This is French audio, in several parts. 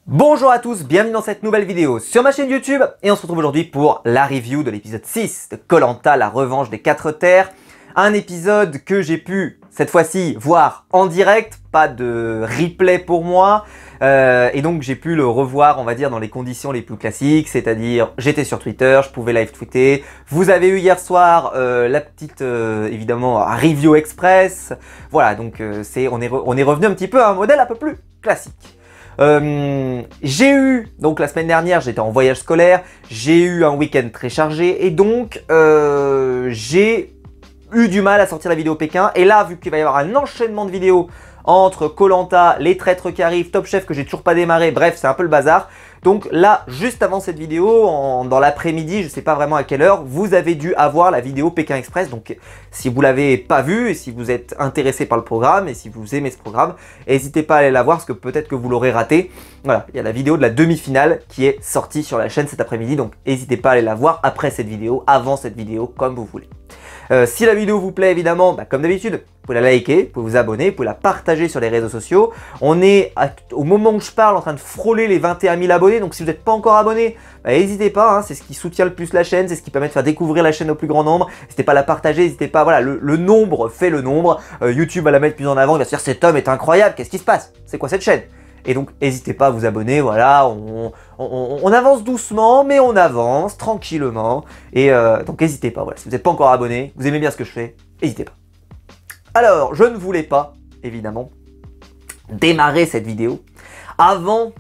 Bonjour à tous, bienvenue dans cette nouvelle vidéo sur ma chaîne YouTube et on se retrouve aujourd'hui pour la review de l'épisode 6 de Koh Lanta, la revanche des 4 terres. Un épisode que j'ai pu cette fois-ci voir en direct, pas de replay pour moi et donc j'ai pu le revoir on va dire dans les conditions les plus classiques, c'est-à-dire j'étais sur Twitter, je pouvais live tweeter, vous avez eu hier soir la petite évidemment review express, voilà donc on est revenu un petit peu à un modèle un peu plus classique. J'ai eu, donc la semaine dernière j'étais en voyage scolaire, j'ai eu un week-end très chargé et donc j'ai eu du mal à sortir la vidéo Pékin. Et là, vu qu'il va y avoir un enchaînement de vidéos entre Koh Lanta, les traîtres qui arrivent, Top Chef que j'ai toujours pas démarré, bref c'est un peu le bazar. Donc là, juste avant cette vidéo, dans l'après-midi, je sais pas vraiment à quelle heure, vous avez dû avoir la vidéo Pékin Express. Donc si vous l'avez pas vue, et si vous êtes intéressé par le programme, et si vous aimez ce programme, n'hésitez pas à aller la voir parce que peut-être que vous l'aurez raté. Voilà, il y a la vidéo de la demi-finale qui est sortie sur la chaîne cet après-midi, donc n'hésitez pas à aller la voir après cette vidéo, avant cette vidéo, comme vous voulez. Si la vidéo vous plaît évidemment, comme d'habitude, vous pouvez la liker, vous pouvez vous abonner, vous pouvez la partager sur les réseaux sociaux. On est, au moment où je parle, en train de frôler les 21 000 abonnés, donc si vous n'êtes pas encore abonné, n'hésitez pas, hein, c'est ce qui soutient le plus la chaîne, c'est ce qui permet de faire découvrir la chaîne au plus grand nombre. N'hésitez pas à la partager, n'hésitez pas, voilà, le nombre fait le nombre. YouTube va la mettre plus en avant, il va se dire cet homme est incroyable, qu'est-ce qui se passe? C'est quoi cette chaîne? Et donc, n'hésitez pas à vous abonner, voilà, on avance doucement, mais on avance tranquillement. Et donc, n'hésitez pas, voilà, si vous n'êtes pas encore abonné, vous aimez bien ce que je fais, n'hésitez pas. Alors, je ne voulais pas, évidemment, démarrer cette vidéo avant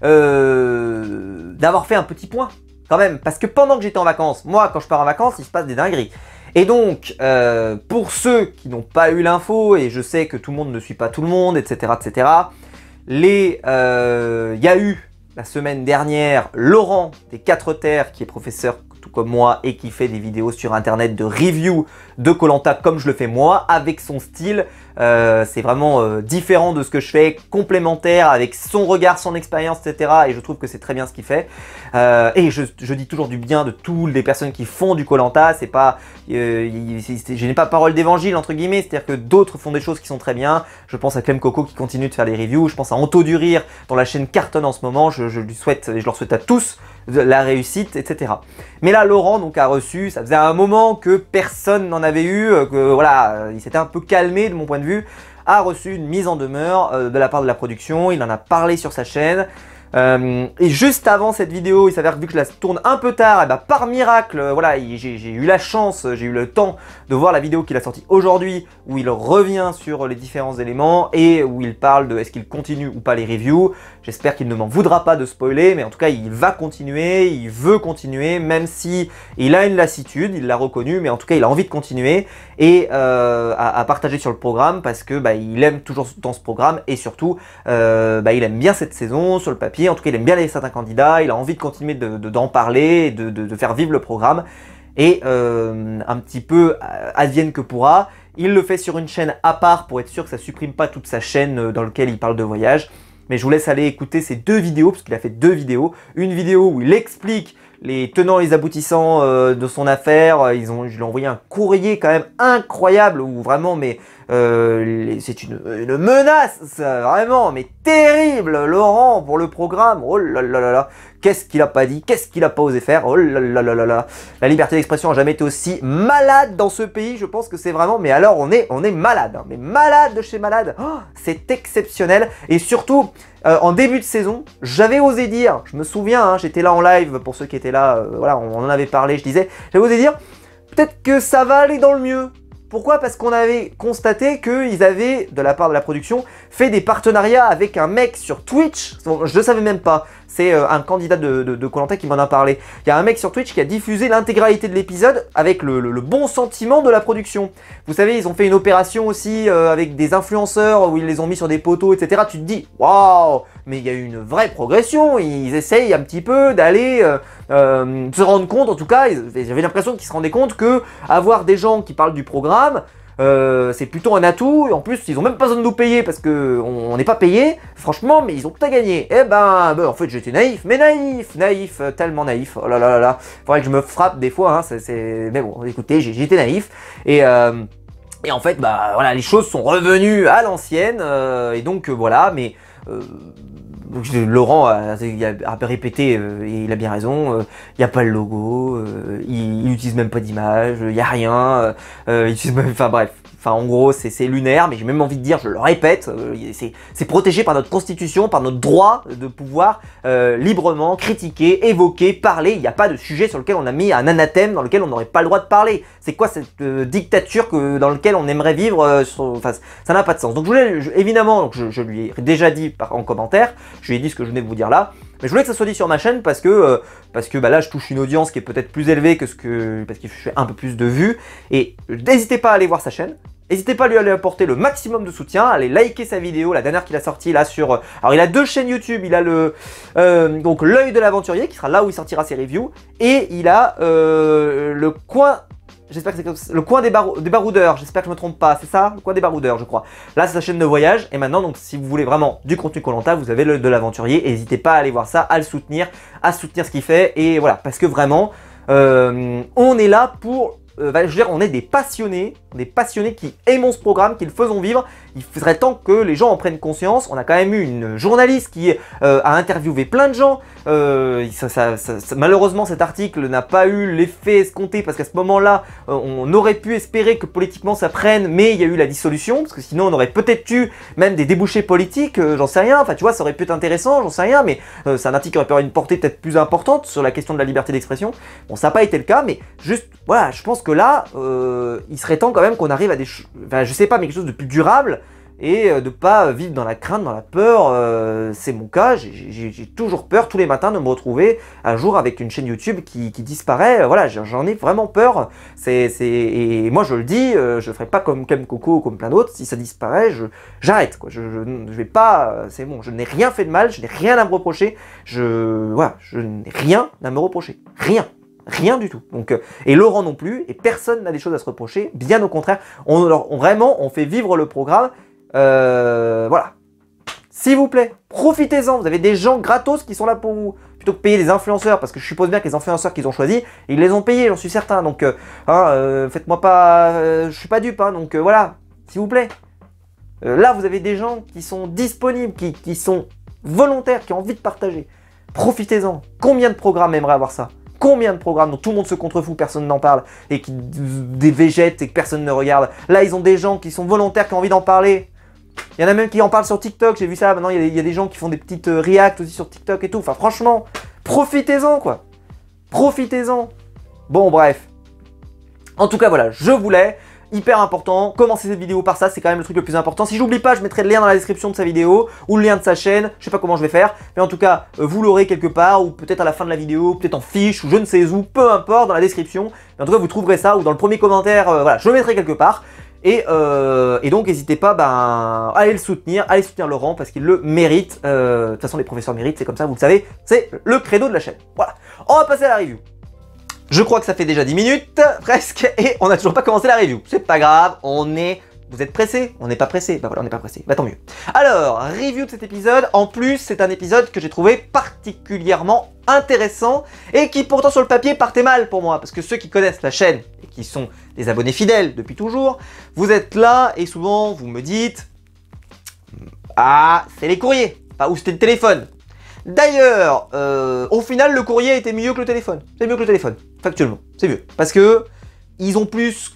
d'avoir fait un petit point, quand même. Parce que pendant que j'étais en vacances, moi, quand je pars en vacances, il se passe des dingueries. Et donc, pour ceux qui n'ont pas eu l'info, et je sais que tout le monde ne suit pas tout le monde, etc., etc., il y a eu la semaine dernière Laurent des 4 terres qui est professeur tout comme moi et qui fait des vidéos sur internet de review de Koh Lanta comme je le fais moi avec son style. C'est vraiment différent de ce que je fais, complémentaire avec son regard, son expérience, etc. Et je trouve que c'est très bien ce qu'il fait. Et je dis toujours du bien de toutes les personnes qui font du Koh Lanta. C'est pas, je n'ai pas parole d'évangile entre guillemets, c'est-à-dire que d'autres font des choses qui sont très bien. Je pense à Clem Coco qui continue de faire les reviews. Je pense à Anto du Rire dont la chaîne cartonne en ce moment. Je leur souhaite à tous de la réussite, etc. Mais là, Laurent donc a reçu, ça faisait un moment que personne n'en avait eu, que voilà, il s'était un peu calmé de mon point de vue, a reçu une mise en demeure de la part de la production, il en a parlé sur sa chaîne. Et juste avant cette vidéo, il s'avère que vu que je la tourne un peu tard, et par miracle, voilà, j'ai eu la chance, j'ai eu le temps de voir la vidéo qu'il a sortie aujourd'hui, où il revient sur les différents éléments et où il parle de est-ce qu'il continue ou pas les reviews. J'espère qu'il ne m'en voudra pas de spoiler, mais en tout cas, il va continuer, il veut continuer, même si il a une lassitude, il l'a reconnu, mais en tout cas, il a envie de continuer et à partager sur le programme parce que il aime toujours dans ce programme et surtout, il aime bien cette saison sur le papier. En tout cas, il aime bien certains candidats, il a envie de continuer d'en parler, de faire vivre le programme. Et un petit peu advienne que pourra, il le fait sur une chaîne à part pour être sûr que ça ne supprime pas toute sa chaîne dans laquelle il parle de voyage. Mais je vous laisse aller écouter ces 2 vidéos, parce qu'il a fait 2 vidéos. Une vidéo où il explique les tenants et les aboutissants de son affaire. Je lui ai envoyé un courrier quand même incroyable, où vraiment, mais c'est une menace, ça, vraiment, mais terrible, Laurent, pour le programme. Oh là là là là, qu'est-ce qu'il a pas dit, qu'est-ce qu'il a pas osé faire, oh là là là là là. La liberté d'expression n'a jamais été aussi malade dans ce pays, je pense que c'est vraiment, mais alors on est malade, hein, mais malade de chez malade, oh, c'est exceptionnel. Et surtout, en début de saison, j'avais osé dire, je me souviens, hein, j'étais là en live, pour ceux qui étaient là, voilà, on en avait parlé, je disais, j'avais osé dire, peut-être que ça va aller dans le mieux. Pourquoi? Parce qu'on avait constaté qu'ils avaient, de la part de la production, fait des partenariats avec un mec sur Twitch. Je ne savais même pas. C'est un candidat de Koh Lanta qui m'en a parlé. Il y a un mec sur Twitch qui a diffusé l'intégralité de l'épisode avec le bon sentiment de la production. Vous savez, ils ont fait une opération aussi avec des influenceurs où ils les ont mis sur des poteaux, etc. Tu te dis, waouh, mais il y a eu une vraie progression. Ils essayent un petit peu d'aller se rendre compte, en tout cas, j'avais l'impression qu'ils se rendaient compte que avoir des gens qui parlent du programme, c'est plutôt un atout. Et en plus, ils ont même pas besoin de nous payer parce que on n'est pas payé. Franchement, mais ils ont tout à gagner. Et en fait, j'étais naïf, mais naïf, tellement naïf. Oh là là là là. Faudrait que je me frappe des fois. Hein, mais bon, écoutez, j'étais naïf et en fait, voilà, les choses sont revenues à l'ancienne et donc voilà. Mais Laurent a répété, et il a bien raison, il n'y a pas le logo, il n'utilise même pas d'image, il n'y a rien, enfin bref. Enfin, en gros, c'est lunaire, mais j'ai même envie de dire, je le répète, c'est protégé par notre constitution, par notre droit de pouvoir librement critiquer, évoquer, parler. Il n'y a pas de sujet sur lequel on a mis un anathème, dans lequel on n'aurait pas le droit de parler. C'est quoi cette dictature dans laquelle on aimerait vivre enfin, ça n'a pas de sens. Donc évidemment, donc je lui ai déjà dit en commentaire, je lui ai dit ce que je venais de vous dire là, mais je voulais que ça soit dit sur ma chaîne parce que bah là je touche une audience qui est peut-être plus élevée que parce que je fais un peu plus de vues. Et n'hésitez pas à aller voir sa chaîne. N'hésitez pas à lui aller apporter le maximum de soutien, à aller liker sa vidéo, la dernière qu'il a sortie là sur... Alors il a 2 chaînes YouTube, il a donc l'œil de l'aventurier qui sera là où il sortira ses reviews, et il a le coin... J'espère que c'est le coin des baroudeurs, j'espère que je me trompe pas, c'est ça? Le coin des baroudeurs, je crois. Là, c'est sa chaîne de voyage, et maintenant, donc, si vous voulez vraiment du contenu Koh-Lanta, vous avez le de l'aventurier, n'hésitez pas à aller voir ça, à le soutenir, à soutenir ce qu'il fait, et voilà, parce que vraiment, on est là pour... je veux dire, on est des passionnés qui aimons ce programme, qui le faisons vivre. Il serait temps que les gens en prennent conscience. On a quand même eu une journaliste qui a interviewé plein de gens. Malheureusement, cet article n'a pas eu l'effet escompté parce qu'à ce moment-là, on aurait pu espérer que politiquement ça prenne, mais il y a eu la dissolution, parce que sinon on aurait peut-être eu même des débouchés politiques, j'en sais rien. Enfin, tu vois, ça aurait pu être intéressant, j'en sais rien, mais c'est un article qui aurait pu avoir une portée peut-être plus importante sur la question de la liberté d'expression. Bon, ça n'a pas été le cas, mais juste, voilà, je pense que là, il serait temps quand même qu'on arrive à des... Enfin, je sais pas, mais quelque chose de plus durable, et de pas vivre dans la crainte, dans la peur. C'est mon cas, j'ai toujours peur tous les matins de me retrouver un jour avec une chaîne YouTube qui disparaît. Voilà, j'en ai vraiment peur. Et moi je le dis, je ferai pas comme Kem Coco ou comme plein d'autres. Si ça disparaît, j'arrête, quoi. Je vais pas, c'est bon, je n'ai rien fait de mal, je n'ai rien à me reprocher. Voilà, je n'ai rien à me reprocher, rien du tout. Donc, et Laurent non plus, et personne n'a des choses à se reprocher, bien au contraire. Vraiment, on fait vivre le programme. Voilà. S'il vous plaît, profitez-en. Vous avez des gens gratos qui sont là pour vous. Plutôt que payer des influenceurs, parce que je suppose bien que les influenceurs qu'ils ont choisis, ils les ont payés, j'en suis certain. Donc, faites-moi pas... je suis pas dupe, hein, donc voilà, s'il vous plaît. Là, vous avez des gens qui sont disponibles, qui sont volontaires, qui ont envie de partager. Profitez-en. Combien de programmes aimeraient avoir ça? Combien de programmes dont tout le monde se contrefout, personne n'en parle, et qui des végètes et que personne ne regarde. Là, ils ont des gens qui sont volontaires, qui ont envie d'en parler. Il y en a même qui en parlent sur TikTok, j'ai vu ça. Maintenant, il y a des gens qui font des petites reacts aussi sur TikTok et tout. Enfin, franchement, profitez-en, quoi. Profitez-en. Bon, bref. En tout cas, voilà, je voulais... Hyper important, commencez cette vidéo par ça, c'est quand même le truc le plus important. Si j'oublie pas, je mettrai le lien dans la description de sa vidéo ou le lien de sa chaîne, je sais pas comment je vais faire, mais en tout cas, vous l'aurez quelque part, ou peut-être à la fin de la vidéo, peut-être en fiche, ou je ne sais où, peu importe, dans la description. Mais en tout cas, vous trouverez ça, ou dans le premier commentaire, voilà, je le mettrai quelque part. Et donc, n'hésitez pas à aller le soutenir, allez soutenir Laurent, parce qu'il le mérite. De toute façon, les professeurs méritent, c'est comme ça, vous le savez, c'est le credo de la chaîne. Voilà, on va passer à la review. Je crois que ça fait déjà 10 minutes, presque, et on n'a toujours pas commencé la review. C'est pas grave, vous êtes pressés? On n'est pas pressés? Bah voilà, on n'est pas pressés. Bah tant mieux. Alors, review de cet épisode. En plus, c'est un épisode que j'ai trouvé particulièrement intéressant et qui pourtant sur le papier partait mal pour moi. Parce que ceux qui connaissent la chaîne et qui sont des abonnés fidèles depuis toujours, vous êtes là et souvent vous me dites « Ah, c'est les courriers, ou c'était le téléphone ». D'ailleurs, au final, le courrier était mieux que le téléphone. C'est mieux que le téléphone, factuellement. C'est mieux. Parce que ils ont plus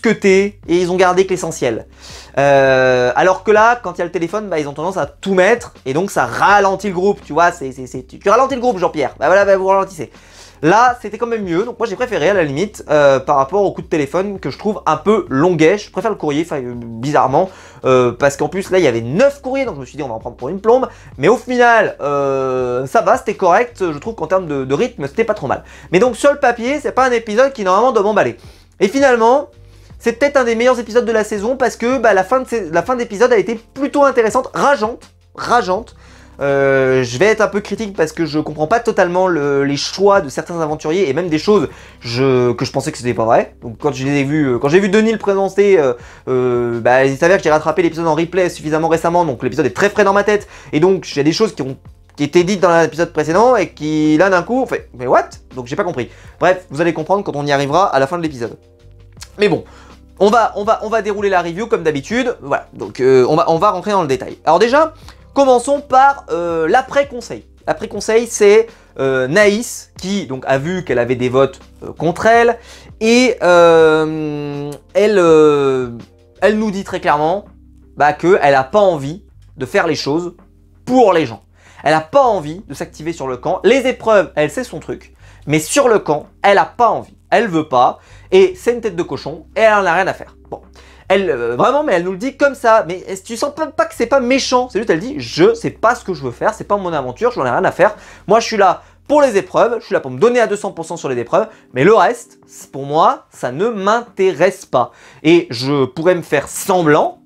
cuté et ils ont gardé que l'essentiel. Alors que là, quand il y a le téléphone, bah, ils ont tendance à tout mettre et donc ça ralentit le groupe. Tu vois, tu ralentis le groupe, Jean-Pierre. Bah voilà, bah, vous ralentissez. Là, c'était quand même mieux, donc moi j'ai préféré à la limite par rapport au coup de téléphone que je trouve un peu longuet. Je préfère le courrier, bizarrement, parce qu'en plus là il y avait 9 courriers, donc je me suis dit on va en prendre pour une plombe. Mais au final, ça va, c'était correct, je trouve qu'en termes de rythme c'était pas trop mal. Mais donc sur le papier, c'est pas un épisode qui normalement doit m'emballer. Et finalement, c'est peut-être un des meilleurs épisodes de la saison parce que bah, la fin d'épisode a été plutôt intéressante, rageante. Je vais être un peu critique parce que je comprends pas totalement les choix de certains aventuriers et même des choses que je pensais que c'était pas vrai. Donc quand j'ai vu Denis le présenter, bah, il s'avère que j'ai rattrapé l'épisode en replay suffisamment récemment, donc l'épisode est très frais dans ma tête et donc il y a des choses qui étaient dites dans l'épisode précédent et qui là d'un coup on fait mais what? Donc j'ai pas compris. Bref, vous allez comprendre quand on y arrivera à la fin de l'épisode. Mais bon, on va dérouler la review comme d'habitude. Voilà, donc on va rentrer dans le détail. Alors déjà, commençons par l'après-conseil. L'après-conseil, c'est Naïs qui donc a vu qu'elle avait des votes contre elle et elle nous dit très clairement qu'elle n'a pas envie de faire les choses pour les gens. Elle n'a pas envie de s'activer sur le camp. Les épreuves, elle sait son truc, mais sur le camp, elle n'a pas envie. Elle veut pas et c'est une tête de cochon et elle en a rien à faire. Bon. Elle, vraiment, mais elle nous le dit comme ça. Mais tu sens pas que c'est pas méchant. C'est juste, elle dit, je sais pas ce que je veux faire, c'est pas mon aventure, j'en ai rien à faire. Moi, je suis là pour les épreuves, je suis là pour me donner à 200% sur les épreuves, mais le reste, pour moi, ça ne m'intéresse pas. Et je pourrais me faire semblant,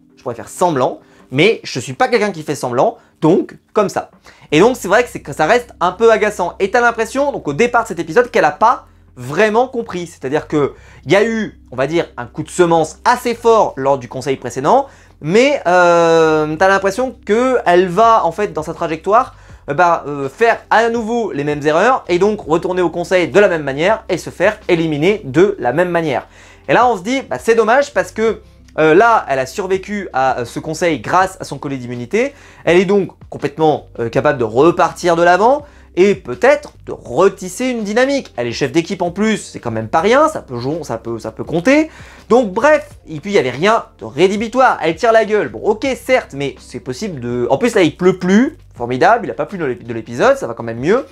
mais je suis pas quelqu'un qui fait semblant, donc, comme ça. Et donc, c'est vrai que ça reste un peu agaçant. Et t'as l'impression, donc au départ de cet épisode, qu'elle a pas vraiment compris, c'est-à-dire que il y a eu, on va dire, un coup de semence assez fort lors du conseil précédent, mais t'as l'impression qu'elle va en fait dans sa trajectoire faire à nouveau les mêmes erreurs et donc retourner au conseil de la même manière et se faire éliminer de la même manière. Et là on se dit, c'est dommage parce que là, elle a survécu à ce conseil grâce à son collier d'immunité, elle est donc complètement capable de repartir de l'avant, et peut-être de retisser une dynamique. Elle est chef d'équipe en plus, c'est quand même pas rien, ça peut compter. Donc bref, et puis il n'y avait rien de rédhibitoire, elle tire la gueule. Bon ok certes, mais c'est possible de... En plus là il pleut plus, formidable, il n'a pas plu de l'épisode, ça va quand même mieux.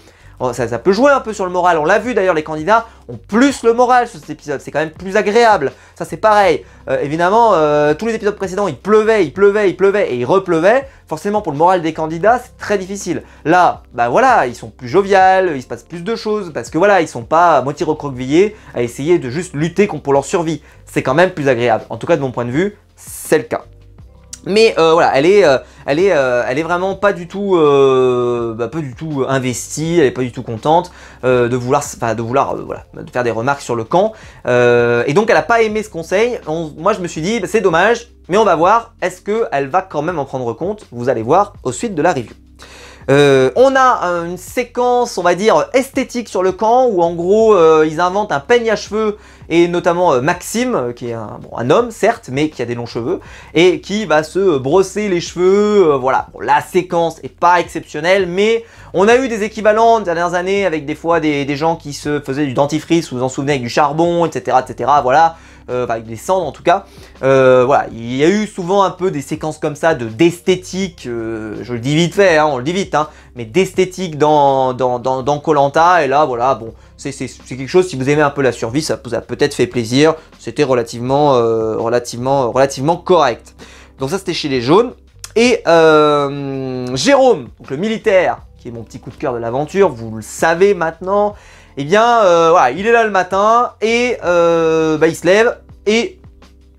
Ça peut jouer un peu sur le moral, on l'a vu d'ailleurs, les candidats ont plus le moral sur cet épisode, c'est quand même plus agréable, ça c'est pareil. Évidemment, tous les épisodes précédents, il pleuvait et il repleuvait, forcément pour le moral des candidats, c'est très difficile. Là, voilà, ils sont plus joviales, il se passe plus de choses, parce que voilà, ils sont pas à moitié recroquevillés à essayer de juste lutter pour leur survie. C'est quand même plus agréable, en tout cas de mon point de vue, c'est le cas. Mais voilà, elle est vraiment pas du tout investie, elle est pas du tout contente de vouloir faire des remarques sur le camp. Et donc elle a pas aimé ce conseil. Moi je me suis dit, c'est dommage, mais on va voir, est-ce qu'elle va quand même en prendre compte? Vous allez voir au suite de la review. On a une séquence, on va dire, esthétique sur le camp où en gros ils inventent un peigne à cheveux et notamment Maxime qui est un homme certes mais qui a des longs cheveux et qui va se brosser les cheveux, voilà. Bon, la séquence est pas exceptionnelle mais on a eu des équivalents des dernières années avec des fois des gens qui se faisaient du dentifrice, vous vous en souvenez, avec du charbon, etc. voilà. Avec des cendres en tout cas. Voilà, il y a eu souvent un peu des séquences comme ça d'esthétique, je le dis vite fait, on le dit vite, mais d'esthétique dans Koh-Lanta, et là voilà, bon, c'est quelque chose, si vous aimez un peu la survie, ça vous a peut-être fait plaisir, c'était relativement correct. Donc ça c'était chez les jaunes, et Jérôme, donc le militaire, qui est mon petit coup de cœur de l'aventure, vous le savez maintenant. Eh bien, voilà, il est là le matin et il se lève et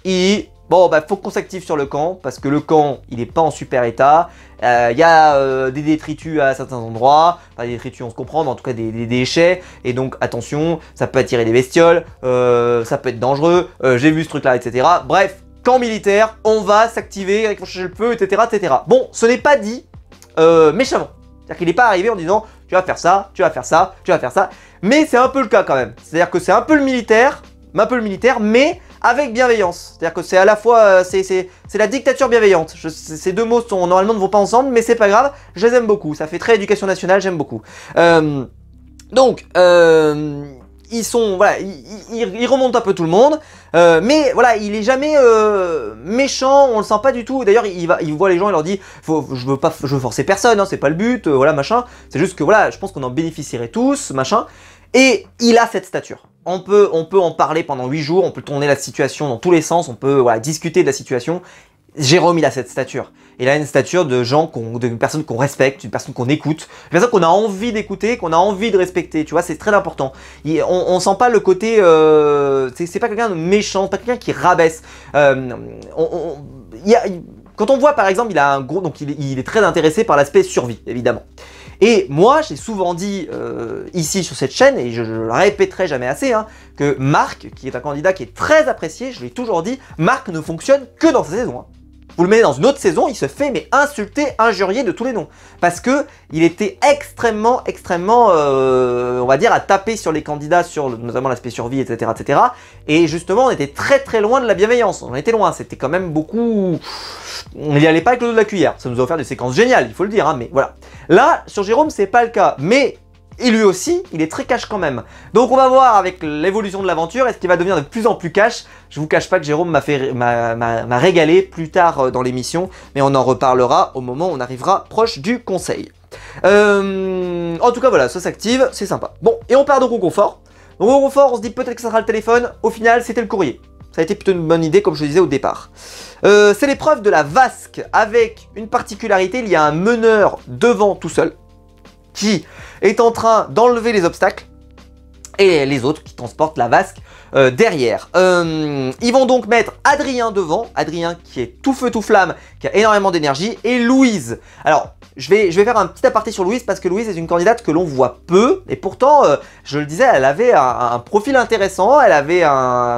il dit bon, faut qu'on s'active sur le camp parce que le camp, il n'est pas en super état. Il y a des détritus à certains endroits, pas des détritus, on se comprend, mais en tout cas des déchets. Et donc, attention, ça peut attirer des bestioles, ça peut être dangereux. J'ai vu ce truc-là, etc. Bref, camp militaire, on va s'activer avec le feu, etc., etc. Bon, ce n'est pas dit méchamment. C'est-à-dire qu'il n'est pas arrivé en disant tu vas faire ça, tu vas faire ça, tu vas faire ça. Mais c'est un peu le cas quand même. C'est-à-dire que c'est un peu le militaire, mais avec bienveillance. C'est-à-dire que c'est à la fois, c'est la dictature bienveillante. Ces deux mots normalement ne vont pas ensemble, mais c'est pas grave, je les aime beaucoup. Ça fait très éducation nationale, j'aime beaucoup. Ils sont, voilà, ils remontent un peu tout le monde, mais voilà, il est jamais méchant, on le sent pas du tout. D'ailleurs, il voit les gens, il leur dit, je veux forcer personne, c'est pas le but, voilà, machin. C'est juste que voilà, je pense qu'on en bénéficierait tous, machin. Et il a cette stature. On peut en parler pendant 8 jours, on peut tourner la situation dans tous les sens, on peut discuter de la situation. Jérôme, il a cette stature. Il a une stature de d'une personne qu'on respecte, une personne qu'on écoute, une personne qu'on a envie d'écouter, qu'on a envie de respecter. Tu vois, c'est très important. On sent pas le côté, c'est pas quelqu'un de méchant, pas quelqu'un qui rabaisse. Quand on voit par exemple, il a un gros, donc il est très intéressé par l'aspect survie, évidemment. Et moi, j'ai souvent dit ici sur cette chaîne, et je le répéterai jamais assez, que Marc, qui est un candidat qui est très apprécié, je l'ai toujours dit, Marc ne fonctionne que dans sa saison 1. Vous le mettez dans une autre saison, il se fait mais insulter, injurier de tous les noms. Parce que il était extrêmement, on va dire, à taper sur les candidats, sur notamment l'aspect survie, etc., etc. Et justement, on était très très loin de la bienveillance. On était loin, c'était quand même beaucoup... On n'y allait pas avec le dos de la cuillère. Ça nous a offert des séquences géniales, il faut le dire, hein, mais voilà. Là, sur Jérôme, c'est pas le cas. Mais... Et lui aussi, il est très cash quand même. Donc on va voir avec l'évolution de l'aventure, est-ce qu'il va devenir de plus en plus cash. Je vous cache pas que Jérôme m'a régalé plus tard dans l'émission, mais on en reparlera au moment où on arrivera proche du conseil. En tout cas voilà, ça s'active, c'est sympa. Bon, et on part donc au confort. Donc au confort, on se dit peut-être que ça sera le téléphone. Au final, c'était le courrier. Ça a été plutôt une bonne idée, comme je le disais au départ. C'est l'épreuve de la vasque, avec une particularité, il y a un meneur devant tout seul, qui est en train d'enlever les obstacles, et les autres qui transportent la vasque derrière. Ils vont donc mettre Adrien devant, Adrien qui est tout feu tout flamme, qui a énormément d'énergie, et Louise. Alors, je vais faire un petit aparté sur Louise, parce que Louise est une candidate que l'on voit peu, et pourtant, je le disais, elle avait un profil intéressant, elle avait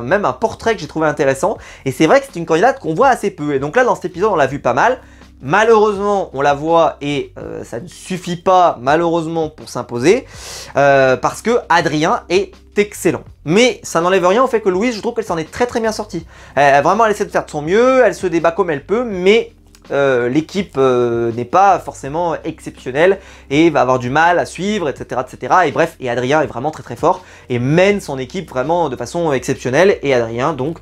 même un portrait que j'ai trouvé intéressant, et c'est vrai que c'est une candidate qu'on voit assez peu, et donc là, dans cet épisode, on l'a vu pas mal. Malheureusement, on la voit et ça ne suffit pas, malheureusement, pour s'imposer, parce que Adrien est excellent. Mais ça n'enlève rien au fait que Louise, je trouve qu'elle s'en est très très bien sortie. Vraiment, elle essaie de faire de son mieux, elle se débat comme elle peut, mais l'équipe n'est pas forcément exceptionnelle et va avoir du mal à suivre, etc., etc. Et bref, et Adrien est vraiment très très fort et mène son équipe vraiment de façon exceptionnelle. Et Adrien, donc,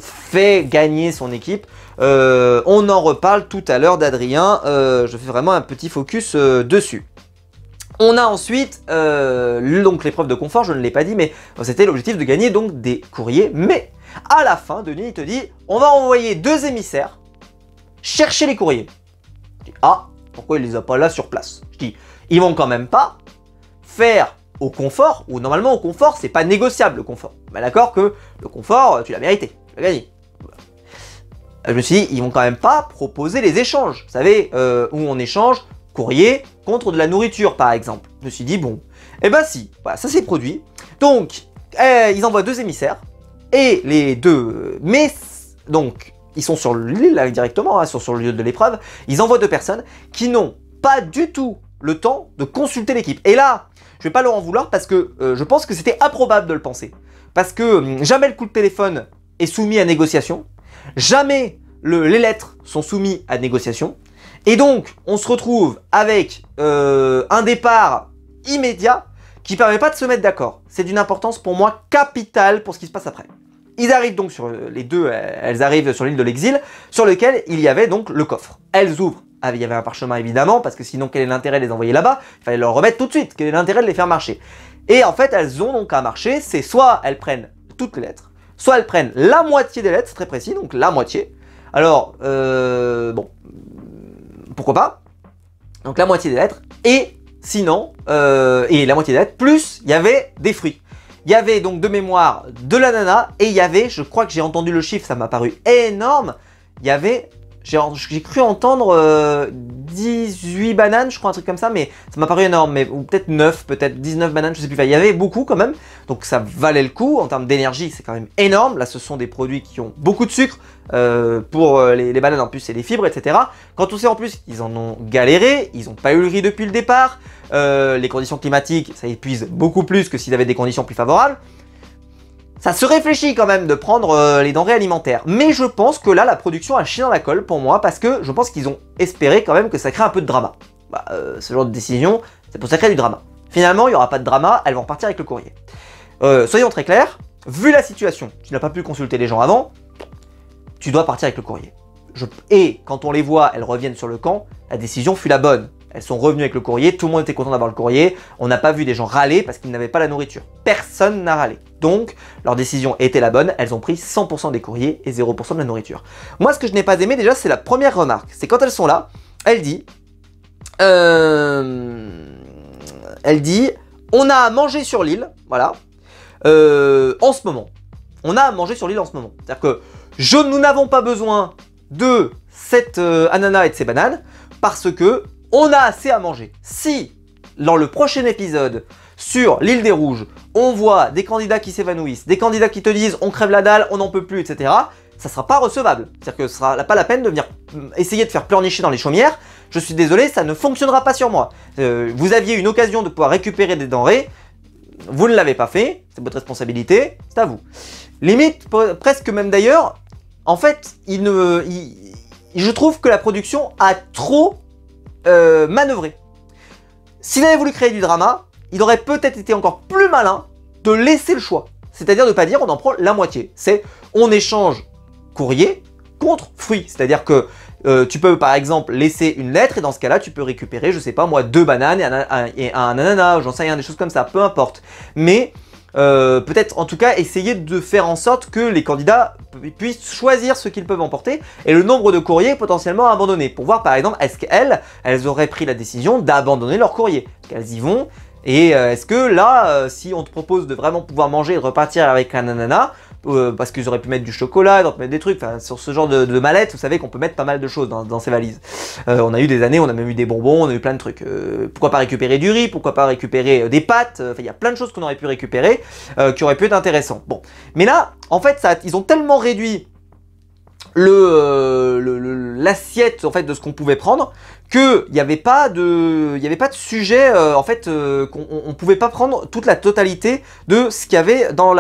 fait gagner son équipe. On en reparle tout à l'heure d'Adrien, je fais vraiment un petit focus dessus. On a ensuite donc l'épreuve de confort, je ne l'ai pas dit, mais c'était l'objectif de gagner donc des courriers. Mais à la fin, Denis il te dit, on va envoyer 2 émissaires chercher les courriers. Je dis, ah, pourquoi il les a pas là sur place? Je dis, ils vont quand même pas faire au confort, ou normalement au confort, c'est pas négociable le confort. Mais d'accord que le confort, tu l'as mérité, tu l'as gagné. Je me suis dit, ils vont quand même pas proposer les échanges. Vous savez, où on échange courrier contre de la nourriture, par exemple. Je me suis dit, bon, eh ben si, voilà, ça s'est produit. Donc, ils envoient 2 émissaires, et les 2, mais, donc, ils sont sur l'île là, directement, hein, sur le lieu de l'épreuve, ils envoient 2 personnes qui n'ont pas du tout le temps de consulter l'équipe. Et là, je vais pas leur en vouloir parce que je pense que c'était improbable de le penser. Parce que jamais le coup de téléphone est soumis à négociation. Jamais les lettres sont soumises à négociation. Et donc, on se retrouve avec un départ immédiat qui ne permet pas de se mettre d'accord. C'est d'une importance pour moi capitale pour ce qui se passe après. Ils arrivent donc sur les 2, elles arrivent sur l'île de l'exil, sur lequel il y avait donc le coffre. Elles ouvrent. Ah, il y avait un parchemin évidemment, parce que sinon quel est l'intérêt de les envoyer là-bas? Il fallait leur remettre tout de suite. Quel est l'intérêt de les faire marcher? Et en fait, elles ont donc à marcher, c'est soit elles prennent toutes les lettres, soit elles prennent la moitié des lettres, c'est très précis, donc la moitié. Alors, bon, pourquoi pas? Donc la moitié des lettres, et sinon, et la moitié des lettres, plus il y avait des fruits. Il y avait donc de mémoire de l'ananas, et il y avait, je crois que j'ai entendu le chiffre, ça m'a paru énorme, il y avait, j'ai cru entendre 18 bananes, je crois, un truc comme ça, mais ça m'a paru énorme, mais, ou peut-être 9, peut-être 19 bananes, je sais plus, enfin, il y avait beaucoup quand même, donc ça valait le coup, en termes d'énergie, c'est quand même énorme, là ce sont des produits qui ont beaucoup de sucre, pour les bananes en plus c'est des fibres, etc. Quand on sait en plus qu'ils en ont galéré, ils n'ont pas eu le riz depuis le départ, les conditions climatiques ça épuise beaucoup plus que s'ils avaient des conditions plus favorables, ça se réfléchit quand même de prendre les denrées alimentaires. Mais je pense que là la production a chié dans la colle pour moi, parce que je pense qu'ils ont espéré quand même que ça crée un peu de drama. Bah, ce genre de décision, c'est pour ça créer du drama. Finalement il n'y aura pas de drama, elles vont repartir avec le courrier. Soyons très clairs, vu la situation, tu n'as pas pu consulter les gens avant, tu dois partir avec le courrier. Et quand on les voit, elles reviennent sur le camp, la décision fut la bonne. Elles sont revenues avec le courrier, tout le monde était content d'avoir le courrier, on n'a pas vu des gens râler parce qu'ils n'avaient pas la nourriture. Personne n'a râlé. Donc, leur décision était la bonne, elles ont pris 100% des courriers et 0% de la nourriture. Moi, ce que je n'ai pas aimé déjà, c'est la première remarque. C'est quand elles sont là, elle dit, on a à manger sur l'île, voilà, en ce moment. On a à manger sur l'île en ce moment. C'est-à-dire que nous n'avons pas besoin de cet ananas et de ces bananes parce que on a assez à manger. Si, dans le prochain épisode, sur l'île des Rouges, on voit des candidats qui s'évanouissent, des candidats qui te disent on crève la dalle, on n'en peut plus, etc. ça sera pas recevable. C'est-à-dire que ce sera pas la peine de venir essayer de faire pleurnicher dans les chaumières. Je suis désolé, ça ne fonctionnera pas sur moi. Vous aviez une occasion de pouvoir récupérer des denrées, vous ne l'avez pas fait, c'est votre responsabilité, c'est à vous. Limite, presque même d'ailleurs, en fait, je trouve que la production a trop manœuvré. S'il avait voulu créer du drama, il aurait peut-être été encore plus malin de laisser le choix. C'est-à-dire de ne pas dire on en prend la moitié. C'est on échange courrier contre fruits. C'est-à-dire que tu peux par exemple laisser une lettre et dans ce cas-là tu peux récupérer, je sais pas moi, 2 bananes et un ananas, j'en sais rien, des choses comme ça, peu importe. Mais peut-être en tout cas essayer de faire en sorte que les candidats puissent choisir ce qu'ils peuvent emporter et le nombre de courriers potentiellement abandonnés. Pour voir par exemple est-ce qu'elles auraient pris la décision d'abandonner leur courrier. Qu'elles y vont. Et est-ce que là, si on te propose de vraiment pouvoir manger et de repartir avec un ananas, parce qu'ils auraient pu mettre du chocolat, ils auraient pu mettre des trucs, enfin sur ce genre de mallette, vous savez qu'on peut mettre pas mal de choses dans ces valises. On a eu des années, on a même eu des bonbons, on a eu plein de trucs. Pourquoi pas récupérer du riz, pourquoi pas récupérer des pâtes, enfin il y a plein de choses qu'on aurait pu récupérer qui auraient pu être intéressants. Bon, mais là, en fait, ils ont tellement réduit l'assiette en fait de ce qu'on pouvait prendre que il n'y avait pas de sujet en fait qu'on pouvait pas prendre toute la totalité de ce qu'il y avait dans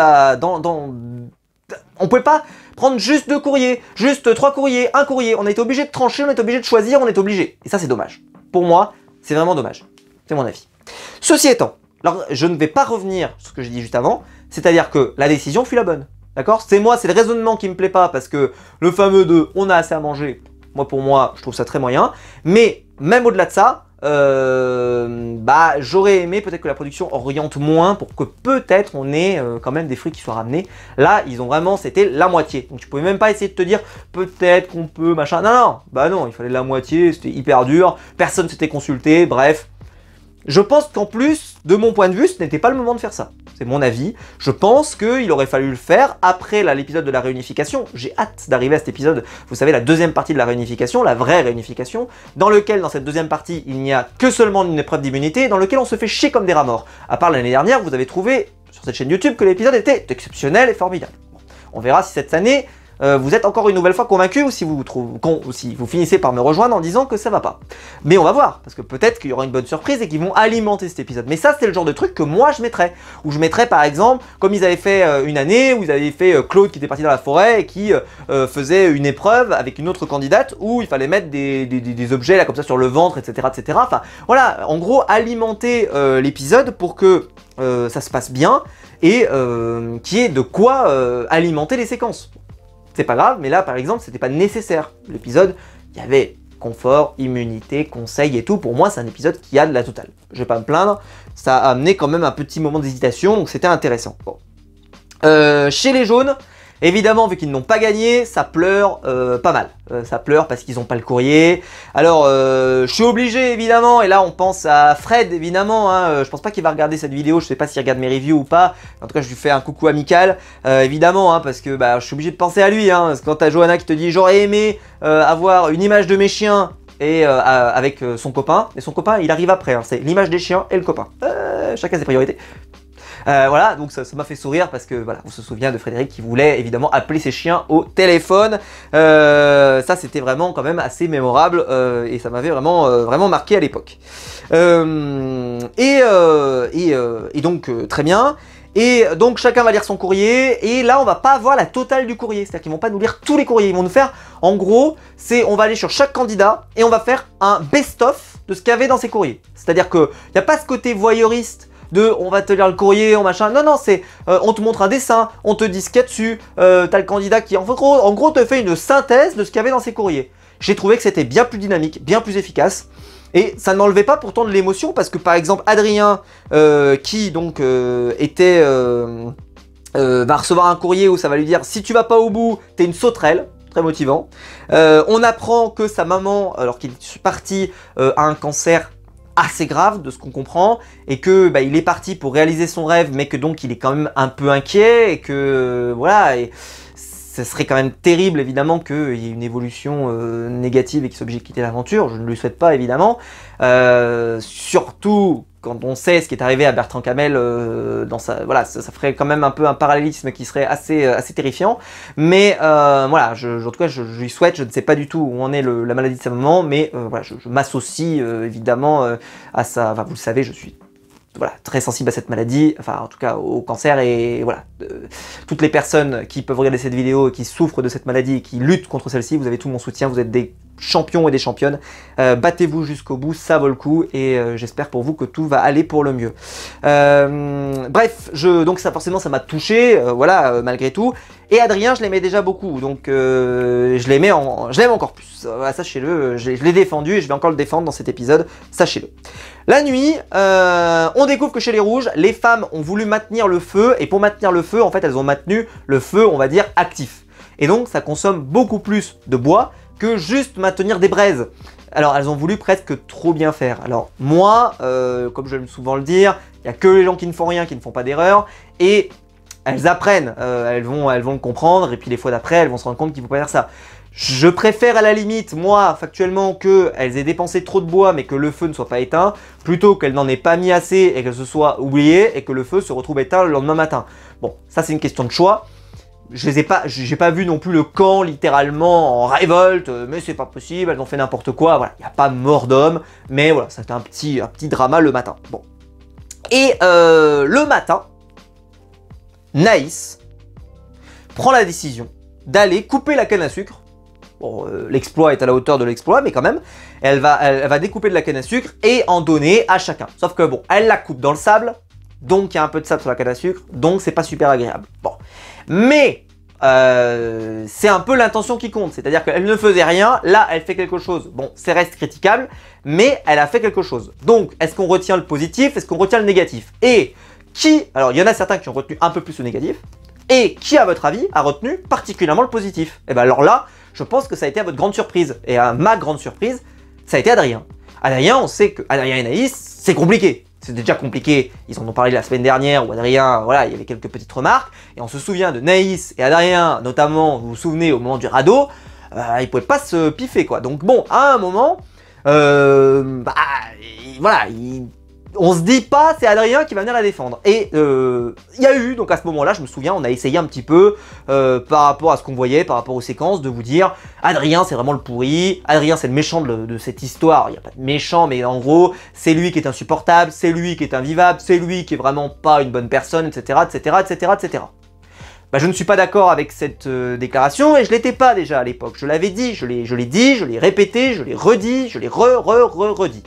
on pouvait pas prendre juste 2 courriers, juste 3 courriers, 1 courrier. On a été obligé de trancher, on a été obligé de choisir, on est obligé. Et ça c'est dommage. Pour moi, c'est vraiment dommage. C'est mon avis. Ceci étant, alors je ne vais pas revenir sur ce que j'ai dit juste avant, c'est-à-dire que la décision fut la bonne. D'accord? C'est le raisonnement qui me plaît pas parce que le fameux de on a assez à manger, pour moi, je trouve ça très moyen. Mais même au-delà de ça, j'aurais aimé peut-être que la production oriente moins pour que peut-être on ait quand même des fruits qui soient ramenés. Là, ils ont vraiment, c'était la moitié. Donc tu pouvais même pas essayer de te dire peut-être qu'on peut, machin. Non, non, bah non, il fallait la moitié, c'était hyper dur, personne s'était consulté, bref. Je pense qu'en plus, de mon point de vue, ce n'était pas le moment de faire ça. C'est mon avis. Je pense qu'il aurait fallu le faire après l'épisode de la réunification. J'ai hâte d'arriver à cet épisode. Vous savez, la deuxième partie de la réunification, la vraie réunification, dans cette deuxième partie, il n'y a que seulement une épreuve d'immunité, dans lequel on se fait chier comme des rats morts. À part l'année dernière, vous avez trouvé sur cette chaîne YouTube que l'épisode était exceptionnel et formidable. On verra si cette année, vous êtes encore une nouvelle fois convaincu ou si vous finissez par me rejoindre en disant que ça va pas. Mais on va voir, parce que peut-être qu'il y aura une bonne surprise et qu'ils vont alimenter cet épisode. Mais ça, c'est le genre de truc que moi je mettrais. Où je mettrais par exemple, comme ils avaient fait une année, où ils avaient fait Claude qui était parti dans la forêt et qui faisait une épreuve avec une autre candidate où il fallait mettre des objets là comme ça sur le ventre, etc. etc. Enfin voilà, en gros, alimenter l'épisode pour que ça se passe bien et qu'il y ait de quoi alimenter les séquences. C'est pas grave, mais là par exemple c'était pas nécessaire. L'épisode, il y avait confort, immunité, conseil et tout. Pour moi c'est un épisode qui a de la totale. Je vais pas me plaindre, ça a amené quand même un petit moment d'hésitation, donc c'était intéressant. Bon. Chez les jaunes, évidemment vu qu'ils n'ont pas gagné, ça pleure pas mal. Ça pleure parce qu'ils n'ont pas le courrier. Alors je suis obligé évidemment, et là on pense à Fred évidemment, hein, je pense pas qu'il va regarder cette vidéo, je sais pas s'il regarde mes reviews ou pas. En tout cas je lui fais un coucou amical, évidemment, hein, parce que je suis obligé de penser à lui. Hein, parce que quand t'as Johanna qui te dit j'aurais aimé avoir une image de mes chiens et avec son copain, et son copain il arrive après, hein, c'est l'image des chiens et le copain. Chacun ses priorités. Voilà, donc ça m'a fait sourire parce que voilà, on se souvient de Frédéric qui voulait évidemment appeler ses chiens au téléphone. Ça c'était vraiment quand même assez mémorable et ça m'avait vraiment marqué à l'époque. Et donc très bien. Et donc chacun va lire son courrier et là on va pas avoir la totale du courrier, c'est-à-dire qu'ils vont pas nous lire tous les courriers, ils vont nous faire, en gros, on va aller sur chaque candidat et on va faire un best-of de ce qu'il y avait dans ses courriers. C'est-à-dire qu'il n'y a pas ce côté voyeuriste de on va te lire le courrier, on machin. Non, non, c'est on te montre un dessin, on te dit ce qu'il y a dessus, t'as le candidat qui en gros te fait une synthèse de ce qu'il y avait dans ses courriers. J'ai trouvé que c'était bien plus dynamique, bien plus efficace. Et ça n'enlevait pas pourtant de l'émotion parce que par exemple Adrien qui donc va recevoir un courrier où ça va lui dire si tu vas pas au bout, t'es une sauterelle. Très motivant. On apprend que sa maman, alors qu'il est parti, a un cancer assez grave de ce qu'on comprend et que il est parti pour réaliser son rêve mais que donc il est quand même un peu inquiet et que voilà, et ça serait quand même terrible évidemment qu'il y ait une évolution négative et qu'il soit obligé de quitter l'aventure. Je ne lui souhaite pas évidemment, surtout quand on sait ce qui est arrivé à Bertrand Camel, voilà, ça ferait quand même un peu un parallélisme qui serait assez terrifiant. Mais voilà, en tout cas, je lui souhaite, je ne sais pas du tout où en est la maladie de sa maman, mais voilà, je m'associe évidemment à ça. Enfin, vous le savez, je suis voilà, très sensible à cette maladie, enfin en tout cas au cancer, et voilà, toutes les personnes qui peuvent regarder cette vidéo et qui souffrent de cette maladie et qui luttent contre celle-ci, vous avez tout mon soutien, vous êtes des champions et des championnes, battez-vous jusqu'au bout, ça vaut le coup, et j'espère pour vous que tout va aller pour le mieux. Bref, donc ça forcément ça m'a touché, voilà, malgré tout, et Adrien je l'aimais déjà beaucoup, donc je l'aime encore plus, sachez-le, je l'ai défendu et je vais encore le défendre dans cet épisode, sachez-le. La nuit, on découvre que chez les rouges, les femmes ont voulu maintenir le feu, et pour maintenir le feu, en fait elles ont maintenu le feu, on va dire, actif. Et donc ça consomme beaucoup plus de bois que juste maintenir des braises. Alors elles ont voulu presque trop bien faire. Alors moi, comme je vais souvent le dire, il n'y a que les gens qui ne font rien, qui ne font pas d'erreur, et elles apprennent, elles vont le comprendre, et puis les fois d'après, elles vont se rendre compte qu'il ne faut pas faire ça. Je préfère à la limite, moi, factuellement, qu'elles aient dépensé trop de bois, mais que le feu ne soit pas éteint, plutôt qu'elles n'en aient pas mis assez et que ce soit oublié, et que le feu se retrouve éteint le lendemain matin. Bon, ça c'est une question de choix. J'ai pas vu non plus le camp littéralement en révolte, mais c'est pas possible, elles ont fait n'importe quoi, voilà, il n'y a pas mort d'homme, mais voilà, c'était un petit drama le matin. Bon. Et le matin, Naïs prend la décision d'aller couper la canne à sucre. Bon, l'exploit est à la hauteur de l'exploit, mais quand même, elle va découper de la canne à sucre et en donner à chacun. Sauf que bon, elle la coupe dans le sable, donc il y a un peu de sable sur la canne à sucre, donc c'est pas super agréable. Bon. Mais c'est un peu l'intention qui compte, c'est-à-dire qu'elle ne faisait rien, là elle fait quelque chose, bon c'est reste critiquable, mais elle a fait quelque chose. Donc est-ce qu'on retient le positif, est-ce qu'on retient le négatif? Et qui, alors il y en a certains qui ont retenu un peu plus le négatif, et qui à votre avis a retenu particulièrement le positif? Et bien alors là, je pense que ça a été à votre grande surprise, et à ma grande surprise, ça a été Adrien. Adrien, on sait que Adrien et Naïs, c'est compliqué. C'était déjà compliqué, ils en ont parlé la semaine dernière où Adrien, voilà, il y avait quelques petites remarques, et on se souvient de Naïs et Adrien, notamment, vous vous souvenez, au moment du radeau, ils pouvaient pas se piffer, quoi. Donc bon, à un moment, voilà, on se dit pas c'est Adrien qui va venir la défendre. Et il y a eu, donc à ce moment-là, je me souviens, on a essayé un petit peu, par rapport à ce qu'on voyait, par rapport aux séquences, de vous dire Adrien c'est vraiment le pourri, Adrien c'est le méchant de cette histoire, il n'y a pas de méchant, mais en gros, c'est lui qui est insupportable, c'est lui qui est invivable, c'est lui qui est vraiment pas une bonne personne, etc., etc., etc., etc. Bah, je ne suis pas d'accord avec cette déclaration, et je l'étais pas déjà à l'époque, je l'avais dit, je l'ai dit, je l'ai répété, je l'ai redit, je l'ai redit.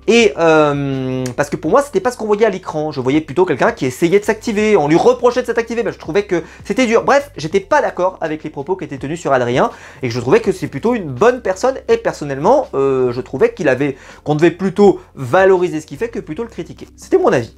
Et parce que pour moi c'était pas ce qu'on voyait à l'écran, je voyais plutôt quelqu'un qui essayait de s'activer, on lui reprochait de s'activer, ben, je trouvais que c'était dur. Bref, j'étais pas d'accord avec les propos qui étaient tenus sur Adrien, et je trouvais que c'est plutôt une bonne personne, et personnellement je trouvais qu'on devait plutôt valoriser ce qu'il fait que plutôt le critiquer. C'était mon avis.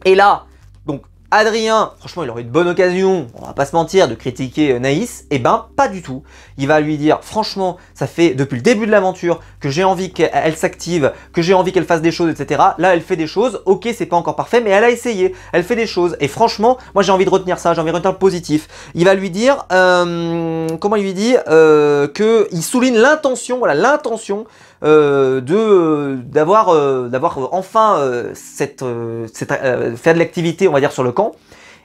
Et là, donc Adrien, franchement, il aurait une bonne occasion, on va pas se mentir, de critiquer Naïs, et ben pas du tout. Il va lui dire, franchement, ça fait depuis le début de l'aventure que j'ai envie qu'elle s'active, que j'ai envie qu'elle fasse des choses, etc. Là, elle fait des choses, ok, c'est pas encore parfait, mais elle a essayé, elle fait des choses, et franchement, moi j'ai envie de retenir ça, j'ai envie de retenir le positif. Il va lui dire, comment il lui dit, qu'il souligne l'intention, voilà, l'intention d'avoir enfin faire de l'activité, on va dire, sur le camp.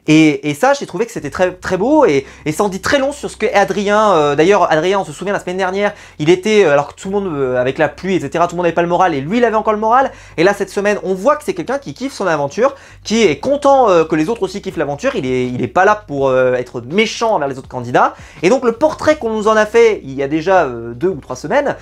Et ça, j'ai trouvé que c'était très beau, et ça en dit très long sur ce qu'est Adrien. D'ailleurs, Adrien, on se souvient la semaine dernière, il était, alors que tout le monde, avec la pluie, etc., tout le monde n'avait pas le moral, et lui, il avait encore le moral. Et là, cette semaine, on voit que c'est quelqu'un qui kiffe son aventure, qui est content que les autres aussi kiffent l'aventure. Il est pas là pour être méchant envers les autres candidats. Et donc, le portrait qu'on nous en a fait il y a déjà 2 ou 3 semaines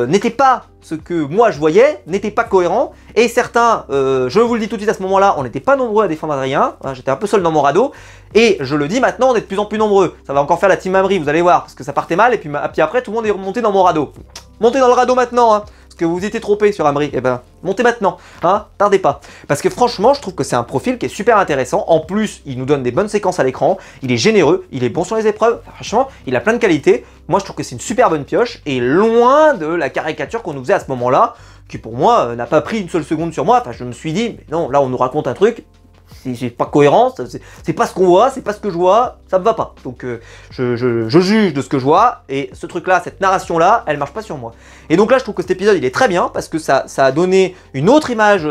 n'était pas ce que moi je voyais, n'était pas cohérent, et certains, je vous le dis tout de suite à ce moment-là, on n'était pas nombreux à défendre Adrien, hein, j'étais un peu seul dans mon radeau, et je le dis maintenant, on est de plus en plus nombreux. Ça va encore faire la team Mamri, vous allez voir, parce que ça partait mal, et puis après tout le monde est remonté dans mon radeau. Montez dans le radeau maintenant, hein, parce que vous étiez trompés sur Amri, et ben montez maintenant, hein, tardez pas. Parce que franchement, je trouve que c'est un profil qui est super intéressant, en plus, il nous donne des bonnes séquences à l'écran, il est généreux, il est bon sur les épreuves, franchement, il a plein de qualités. Moi, je trouve que c'est une super bonne pioche, et loin de la caricature qu'on nous faisait à ce moment-là, qui pour moi n'a pas pris une seule seconde sur moi. Enfin, je me suis dit, mais non, là on nous raconte un truc, c'est pas cohérent, c'est pas ce qu'on voit, c'est pas ce que je vois, ça me va pas. Donc je juge de ce que je vois, et ce truc-là, cette narration-là, elle marche pas sur moi. Et donc là, je trouve que cet épisode, il est très bien, parce que ça a donné une autre image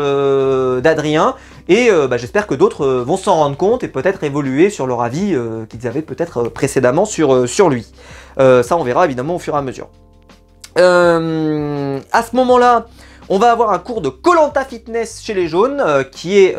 d'Adrien, et j'espère que d'autres vont s'en rendre compte, et peut-être évoluer sur leur avis qu'ils avaient peut-être précédemment sur lui. Ça, on verra évidemment au fur et à mesure. À ce moment-là, on va avoir un cours de Koh-Lanta Fitness chez les jaunes qui est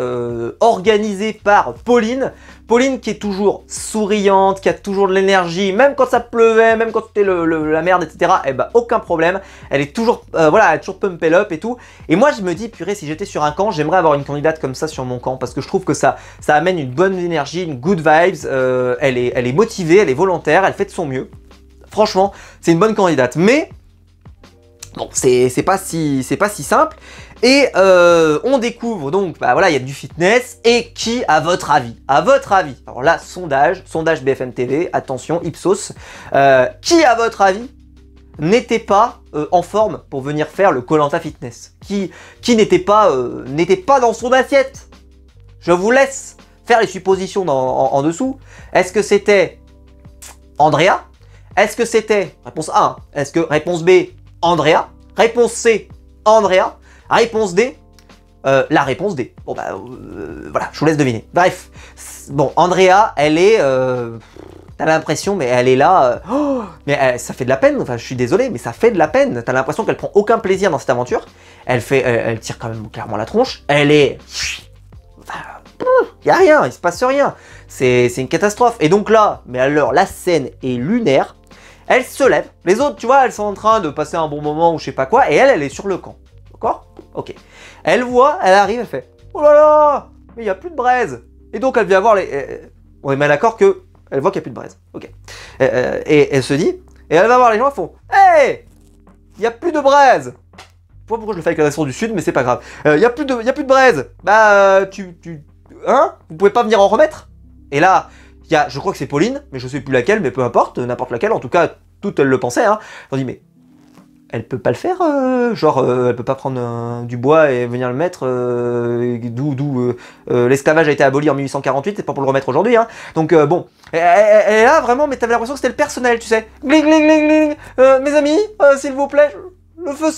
organisé par Pauline. Pauline qui est toujours souriante, qui a toujours de l'énergie, même quand ça pleuvait, même quand c'était la merde, etc. Eh ben, aucun problème. Elle est toujours, voilà, elle est toujours pumped up et tout. Et moi, je me dis, purée, si j'étais sur un camp, j'aimerais avoir une candidate comme ça sur mon camp parce que je trouve que ça amène une bonne énergie, une good vibes. Elle est motivée, elle est volontaire, elle fait de son mieux. Franchement, c'est une bonne candidate. Mais bon, c'est pas si simple. Et on découvre donc, voilà, il y a du fitness. Et qui, à votre avis, alors là, sondage BFM TV, attention, Ipsos, qui, à votre avis, n'était pas en forme pour venir faire le Koh-Lanta Fitness? Qui n'était pas dans son assiette? Je vous laisse faire les suppositions en dessous. Est-ce que c'était Andrea? Est-ce que c'était réponse A? Est-ce que réponse B, Andrea? Réponse C, Andrea. Réponse D, la réponse D. Bon voilà, je vous laisse deviner. Bref, bon, Andrea, elle est... t'as l'impression, mais elle est là... mais ça fait de la peine, enfin je suis désolé, mais ça fait de la peine. T'as l'impression qu'elle prend aucun plaisir dans cette aventure. Elle tire quand même clairement la tronche. Elle est... y a rien, il se passe rien. C'est une catastrophe. Et donc là, mais alors la scène est lunaire. Elle se lève, les autres, tu vois, elles sont en train de passer un bon moment ou je sais pas quoi, et elle est sur le camp. D'accord? Ok. Elle voit, elle arrive, elle fait « Oh là là, mais il n'y a plus de braise !» Et donc elle vient voir les... On est bien d'accord que elle voit qu'il n'y a plus de braise. Ok. Et elle se dit, et elle va voir les gens, elles font « Hey, il n'y a plus de braise !» Je sais pas pourquoi je le fais avec la nation du Sud, mais c'est pas grave. Il n'y a plus de braise. Bah, hein? Vous pouvez pas venir en remettre? Et là... je crois que c'est Pauline, mais je sais plus laquelle, mais peu importe, n'importe laquelle, en tout cas, toutes elles le pensaient, hein. On dit, mais elle peut pas le faire, elle peut pas prendre du bois et venir le mettre, d'où l'esclavage a été aboli en 1848, c'est pas pour le remettre aujourd'hui, hein. Donc bon, elle est là vraiment, mais t'avais l'impression que c'était le personnel, tu sais. Gling, gling, gling, gling, mes amis, s'il vous plaît, le feu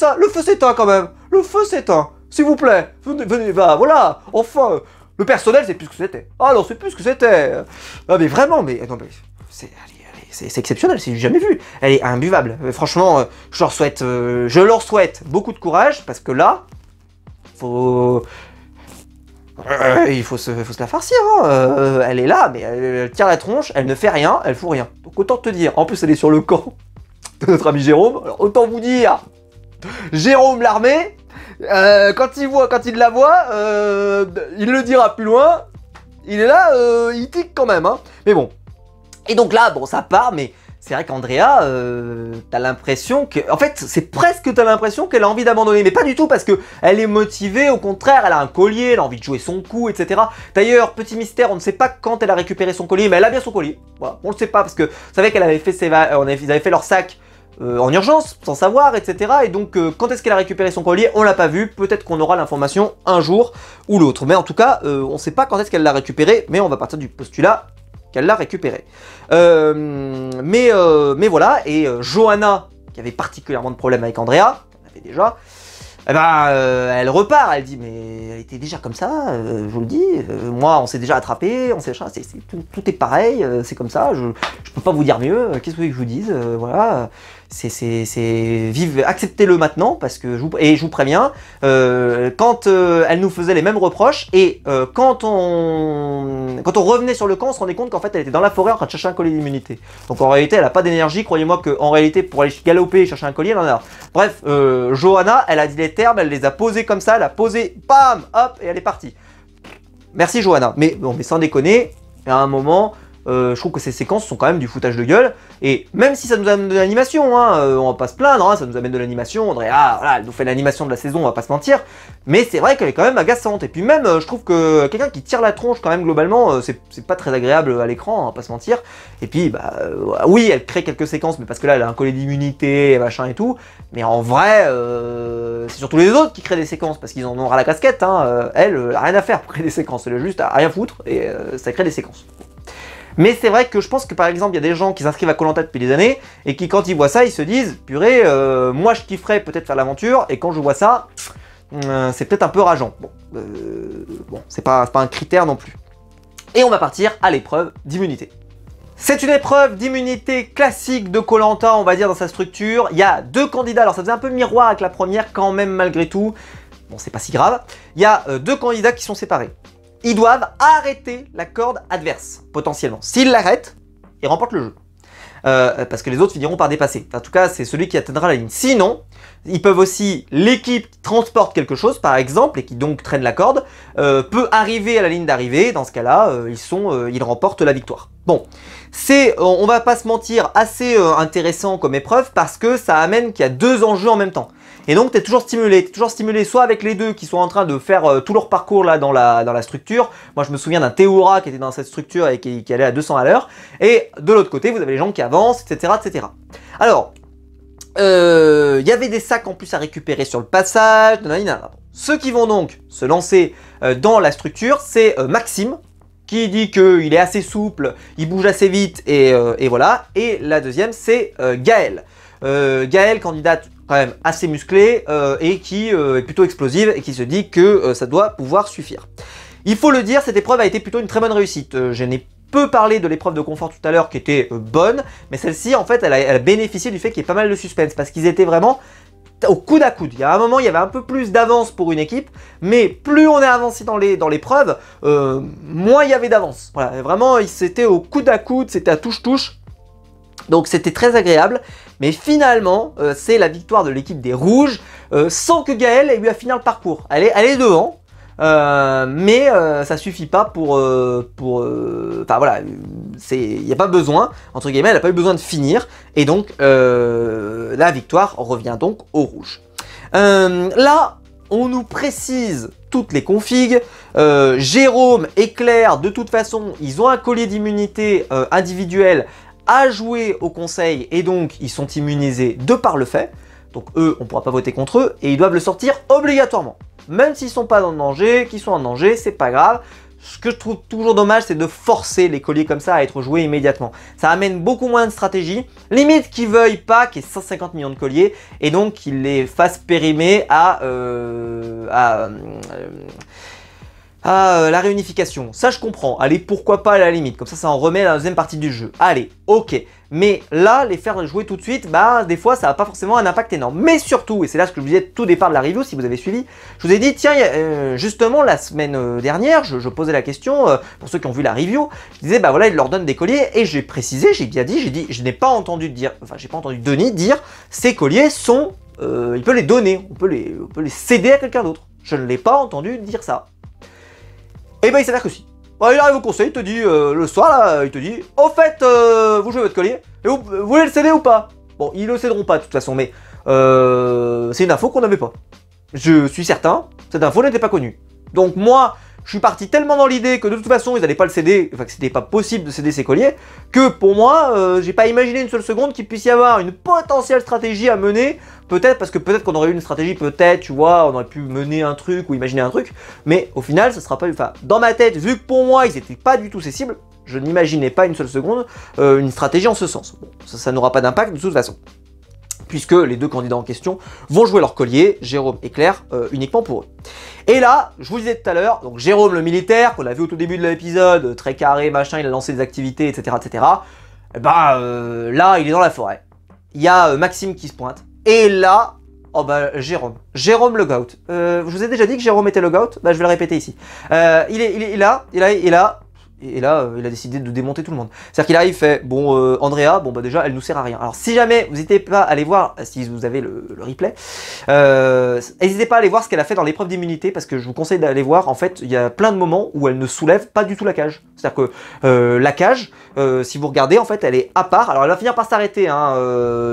s'éteint quand même, le feu s'éteint, s'il vous plaît, venez, voilà, enfin... Le personnel, c'est plus ce que c'était. Ah non, c'est plus ce que c'était. Ah mais vraiment, mais non mais c'est exceptionnel, c'est jamais vu. Elle est imbuvable. Franchement, je leur souhaite beaucoup de courage parce que là, il faut se la farcir. Hein. Elle est là, mais elle tire la tronche, elle ne fait rien, elle fout rien. Donc autant te dire. En plus, elle est sur le camp de notre ami Jérôme. Alors autant vous dire, Jérôme l'armée. Quand il la voit, il le dira plus loin, il est là, il tique quand même, hein. Mais bon. Et donc là, bon, ça part, mais c'est vrai qu'Andrea, t'as l'impression que... En fait, c'est presque t'as l'impression qu'elle a envie d'abandonner, mais pas du tout, parce que elle est motivée, au contraire, elle a un collier, elle a envie de jouer son coup, etc. D'ailleurs, petit mystère, on ne sait pas quand elle a récupéré son collier, mais elle a bien son collier. Voilà, on le sait pas, parce que vous savez qu'elle avait fait ils avaient fait leur sac en urgence, sans savoir, etc. Et donc, quand est-ce qu'elle a récupéré son collier? On l'a pas vu. Peut-être qu'on aura l'information un jour ou l'autre. Mais en tout cas, on sait pas quand est-ce qu'elle l'a récupéré, mais on va partir du postulat qu'elle l'a récupéré. Mais voilà. Et Johanna, qui avait particulièrement de problèmes avec Andrea, on avait déjà, eh ben, elle repart. Elle dit, mais elle était déjà comme ça, je vous le dis. Moi, on s'est déjà attrapé, tout est pareil, c'est comme ça. Je peux pas vous dire mieux. Qu'est-ce que vous voulez que je vous dise? Voilà. Acceptez-le maintenant, parce que je vous préviens, quand elle nous faisait les mêmes reproches, et quand on revenait sur le camp, on se rendait compte qu'en fait elle était dans la forêt en train de chercher un collier d'immunité. Donc en réalité elle a pas d'énergie, croyez-moi qu'en réalité pour aller galoper et chercher un collier, elle en a. Bref, Johanna, elle a dit les termes, elle les a posés comme ça, elle a posé, bam, hop, et elle est partie. Merci Johanna, mais bon, mais sans déconner, à un moment... je trouve que ces séquences sont quand même du foutage de gueule, et même si ça nous amène de l'animation, hein, on va pas se plaindre, hein, ça nous amène de l'animation, on dirait, ah voilà, elle nous fait l'animation de la saison, on va pas se mentir, mais c'est vrai qu'elle est quand même agaçante, et puis même, je trouve que quelqu'un qui tire la tronche quand même globalement, c'est pas très agréable à l'écran, on va pas se mentir, et puis, bah, oui, elle crée quelques séquences, mais parce que là, elle a un collet d'immunité, machin et tout, mais en vrai, c'est surtout les autres qui créent des séquences, parce qu'ils en ont ras la casquette, hein, elle a rien à faire pour créer des séquences, elle a juste à rien foutre, et ça crée des séquences. Mais c'est vrai que je pense que par exemple, il y a des gens qui s'inscrivent à Koh-Lanta depuis des années et qui, quand ils voient ça, ils se disent purée, moi je kifferais peut-être faire l'aventure, et quand je vois ça, c'est peut-être un peu rageant. Bon, c'est pas un critère non plus. Et on va partir à l'épreuve d'immunité. C'est une épreuve d'immunité classique de Koh-Lanta, on va dire, dans sa structure. Il y a 2 candidats, alors ça faisait un peu miroir avec la première quand même malgré tout. Bon, c'est pas si grave. Il y a 2 candidats qui sont séparés. Ils doivent arrêter la corde adverse, potentiellement. S'ils l'arrêtent, ils remportent le jeu. Parce que les autres finiront par dépasser. En tout cas, c'est celui qui atteindra la ligne. Sinon, ils peuvent aussi, l'équipe qui transporte quelque chose, par exemple, et qui donc traîne la corde, peut arriver à la ligne d'arrivée. Dans ce cas-là, ils remportent la victoire. Bon, c'est, on va pas se mentir, assez intéressant comme épreuve, parce que ça amène qu'il y a 2 enjeux en même temps. Et donc, tu es toujours stimulé soit avec les 2 qui sont en train de faire tout leur parcours là dans la structure. Moi, je me souviens d'un Théora qui était dans cette structure et qui allait à 200 à l'heure. Et de l'autre côté, vous avez les gens qui avancent, etc. etc. Alors, il y avait des sacs en plus à récupérer sur le passage. Ceux qui vont donc se lancer dans la structure, c'est Maxime, qui dit qu'il est assez souple, il bouge assez vite, et voilà. Et la deuxième, c'est Gaël. Gaël, candidate quand même assez musclée et qui est plutôt explosive et qui se dit que ça doit pouvoir suffire. Il faut le dire, cette épreuve a été plutôt une très bonne réussite. Je n'ai peu parlé de l'épreuve de confort tout à l'heure qui était bonne, mais celle-ci en fait elle a bénéficié du fait qu'il y ait pas mal de suspense parce qu'ils étaient vraiment au coude à coude. Il y a un moment, il y avait un peu plus d'avance pour une équipe, mais plus on est avancé dans l'épreuve, moins il y avait d'avance. Voilà, vraiment, c'était au coude à coude, c'était à touche-touche. Donc c'était très agréable, mais finalement, c'est la victoire de l'équipe des Rouges, sans que Gaël ait eu à finir le parcours. Elle est devant, mais ça suffit pas pour enfin voilà, il n'y a pas besoin, entre guillemets, elle n'a pas eu besoin de finir, et donc la victoire revient donc aux Rouges. Là, on nous précise toutes les configs. Jérôme et Claire, de toute façon, ils ont un collier d'immunité individuel à jouer au conseil, et donc ils sont immunisés de par le fait. Donc eux, on ne pourra pas voter contre eux, et ils doivent le sortir obligatoirement. Même s'ils ne sont pas en danger, qu'ils sont en danger, c'est pas grave. Ce que je trouve toujours dommage, c'est de forcer les colliers comme ça à être joués immédiatement. Ça amène beaucoup moins de stratégie. Limite qu'ils veuillent pas qu'il y ait 150 millions de colliers, et donc qu'ils les fassent périmer à la réunification. Ça, je comprends. Allez, pourquoi pas à la limite. Comme ça en remet la deuxième partie du jeu. Allez, ok. Mais là, les faire jouer tout de suite, bah, des fois, ça n'a pas forcément un impact énorme. Mais surtout, et c'est là ce que je vous disais tout départ de la review, si vous avez suivi, je vous ai dit, tiens, justement, la semaine dernière, je posais la question, pour ceux qui ont vu la review, je disais, bah voilà, il leur donne des colliers, et j'ai précisé, j'ai bien dit, je n'ai pas entendu dire, enfin, j'ai pas entendu Denis dire, ces colliers sont, il peut les donner, on peut les céder à quelqu'un d'autre. Je ne l'ai pas entendu dire ça. Et ben il s'avère que si. Bon, il arrive au conseil, il te dit, le soir là, il te dit, au fait, vous jouez votre collier, et vous voulez le céder ou pas? Bon, ils le céderont pas de toute façon, mais c'est une info qu'on n'avait pas. Je suis certain, cette info n'était pas connue. Donc moi, je suis parti tellement dans l'idée que de toute façon, ils n'allaient pas le céder, enfin que c'était pas possible de céder ces colliers, que pour moi, j'ai pas imaginé une seule seconde qu'il puisse y avoir une potentielle stratégie à mener. Peut-être, parce que peut-être qu'on aurait eu une stratégie, peut-être, tu vois, on aurait pu mener un truc ou imaginer un truc, mais au final, ça sera pas eu. Enfin, dans ma tête, vu que pour moi, ils étaient pas du tout ces cibles, je n'imaginais pas une seule seconde une stratégie en ce sens. Bon, ça n'aura pas d'impact de toute façon, puisque les 2 candidats en question vont jouer leur collier, Jérôme et Claire, uniquement pour eux. Et là, je vous le disais tout à l'heure, donc Jérôme le militaire, qu'on a vu au tout début de l'épisode, très carré, machin, il a lancé des activités, etc., etc. Et bah, là, il est dans la forêt. Il y a Maxime qui se pointe. Et là, oh bah Jérôme le goat. Je vous ai déjà dit que Jérôme était le goat, bah je vais le répéter ici. Il est là, Et là, il a décidé de démonter tout le monde. C'est-à-dire qu'il arrive, il fait, bon, Andrea, bon bah déjà, elle nous sert à rien. Alors si jamais, vous n'hésitez pas à aller voir, si vous avez le replay, n'hésitez pas à aller voir ce qu'elle a fait dans l'épreuve d'immunité, parce que je vous conseille d'aller voir, en fait, il y a plein de moments où elle ne soulève pas du tout la cage. C'est-à-dire que la cage, si vous regardez, en fait, elle est à part. Alors elle va finir par s'arrêter, hein.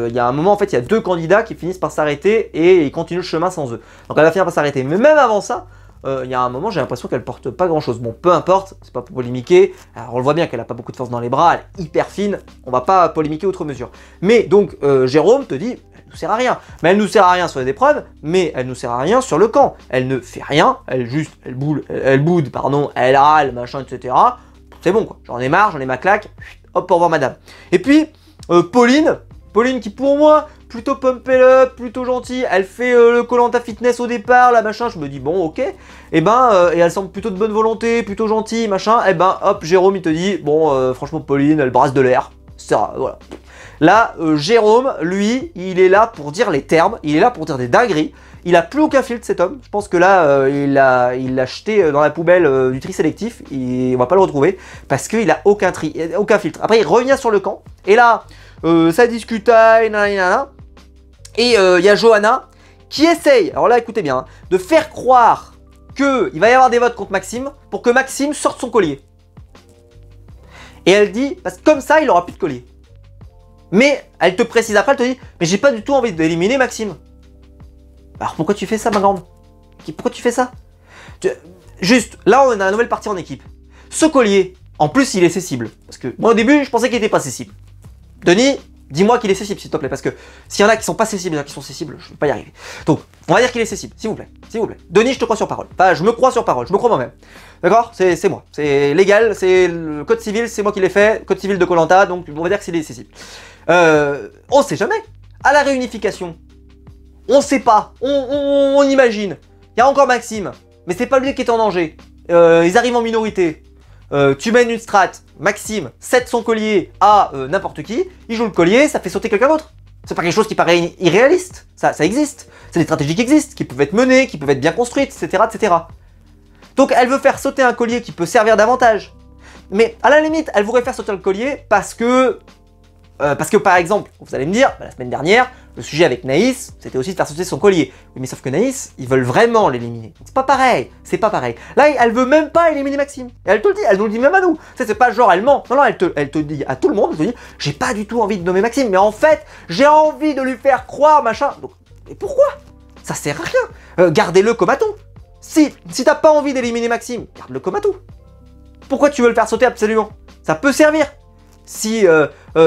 Il y a un moment, en fait, il y a 2 candidats qui finissent par s'arrêter et ils continuent le chemin sans eux. Donc elle va finir par s'arrêter. Mais même avant ça, il y a un moment, j'ai l'impression qu'elle porte pas grand chose. Bon, peu importe, c'est pas pour polémiquer. Alors, on le voit bien qu'elle a pas beaucoup de force dans les bras, elle est hyper fine. On va pas polémiquer outre mesure. Mais donc, Jérôme te dit, elle nous sert à rien. Mais elle nous sert à rien sur les épreuves, mais elle nous sert à rien sur le camp. Elle ne fait rien, elle boude, pardon, elle râle, machin, etc. C'est bon quoi, j'en ai marre, j'en ai ma claque. Hop, au revoir madame. Et puis, Pauline qui pour moi, plutôt pump it up, plutôt gentille, elle fait le Koh-Lanta fitness au départ, là machin, je me dis bon ok, et ben, et elle semble plutôt de bonne volonté, plutôt gentille, machin, et ben hop, Jérôme il te dit, bon franchement Pauline, elle brasse de l'air, ça, voilà. Là, Jérôme, lui, il est là pour dire les termes, il est là pour dire des dingueries, il a plus aucun filtre cet homme, je pense que là, il l'a jeté dans la poubelle du tri sélectif, et on va pas le retrouver, parce qu'il a aucun filtre. Après il revient sur le camp, et là, ça discutaille, nanana. Et il y a Johanna qui essaye, alors là écoutez bien, de faire croire qu'il va y avoir des votes contre Maxime pour que Maxime sorte son collier. Et elle dit, parce que comme ça il aura plus de collier. Mais elle te précise après, elle te dit, mais j'ai pas du tout envie d'éliminer Maxime. Alors pourquoi tu fais ça ma grande? Pourquoi tu fais ça? Juste, là on a une nouvelle partie en équipe. Ce collier, en plus il est cessible. Parce que moi au début je pensais qu'il était pas cessible. Denis, dis-moi qu'il est cessible s'il te plaît, parce que s'il y en a qui sont pas cessibles et qui sont cessibles, je vais pas y arriver. Donc, on va dire qu'il est cessible, s'il vous plaît, s'il vous plaît. Denis, je te crois sur parole. Enfin, je me crois sur parole, je me crois moi-même. D'accord? C'est moi, c'est légal, c'est le code civil, c'est moi qui l'ai fait, code civil de Koh-Lanta, donc on va dire que c'est cessible. On sait jamais. À la réunification, on sait pas, on imagine. Il y a encore Maxime, mais c'est pas lui qui est en danger. Ils arrivent en minorité. Tu mènes une strat, Maxime cède son collier à n'importe qui, il joue le collier, ça fait sauter quelqu'un d'autre. C'est pas quelque chose qui paraît irréaliste, ça existe. C'est des stratégies qui existent, qui peuvent être menées, qui peuvent être bien construites, etc., etc. Donc elle veut faire sauter un collier qui peut servir d'avantage. Mais à la limite, elle voudrait faire sauter le collier parce que par exemple, vous allez me dire, la semaine dernière, le sujet avec Naïs, c'était aussi de faire sauter son collier. Oui, mais sauf que Naïs, ils veulent vraiment l'éliminer. C'est pas pareil, c'est pas pareil. Là, elle veut même pas éliminer Maxime. Et elle te le dit, elle nous le dit même à nous. C'est pas genre elle ment. Non, non, elle te dit à tout le monde, elle te dit, j'ai pas du tout envie de nommer Maxime, mais en fait, j'ai envie de lui faire croire, machin. Donc, et pourquoi? Ça sert à rien. Gardez-le comme atout. Si t'as pas envie d'éliminer Maxime, garde-le comme atout. Pourquoi tu veux le faire sauter absolument? Ça peut servir.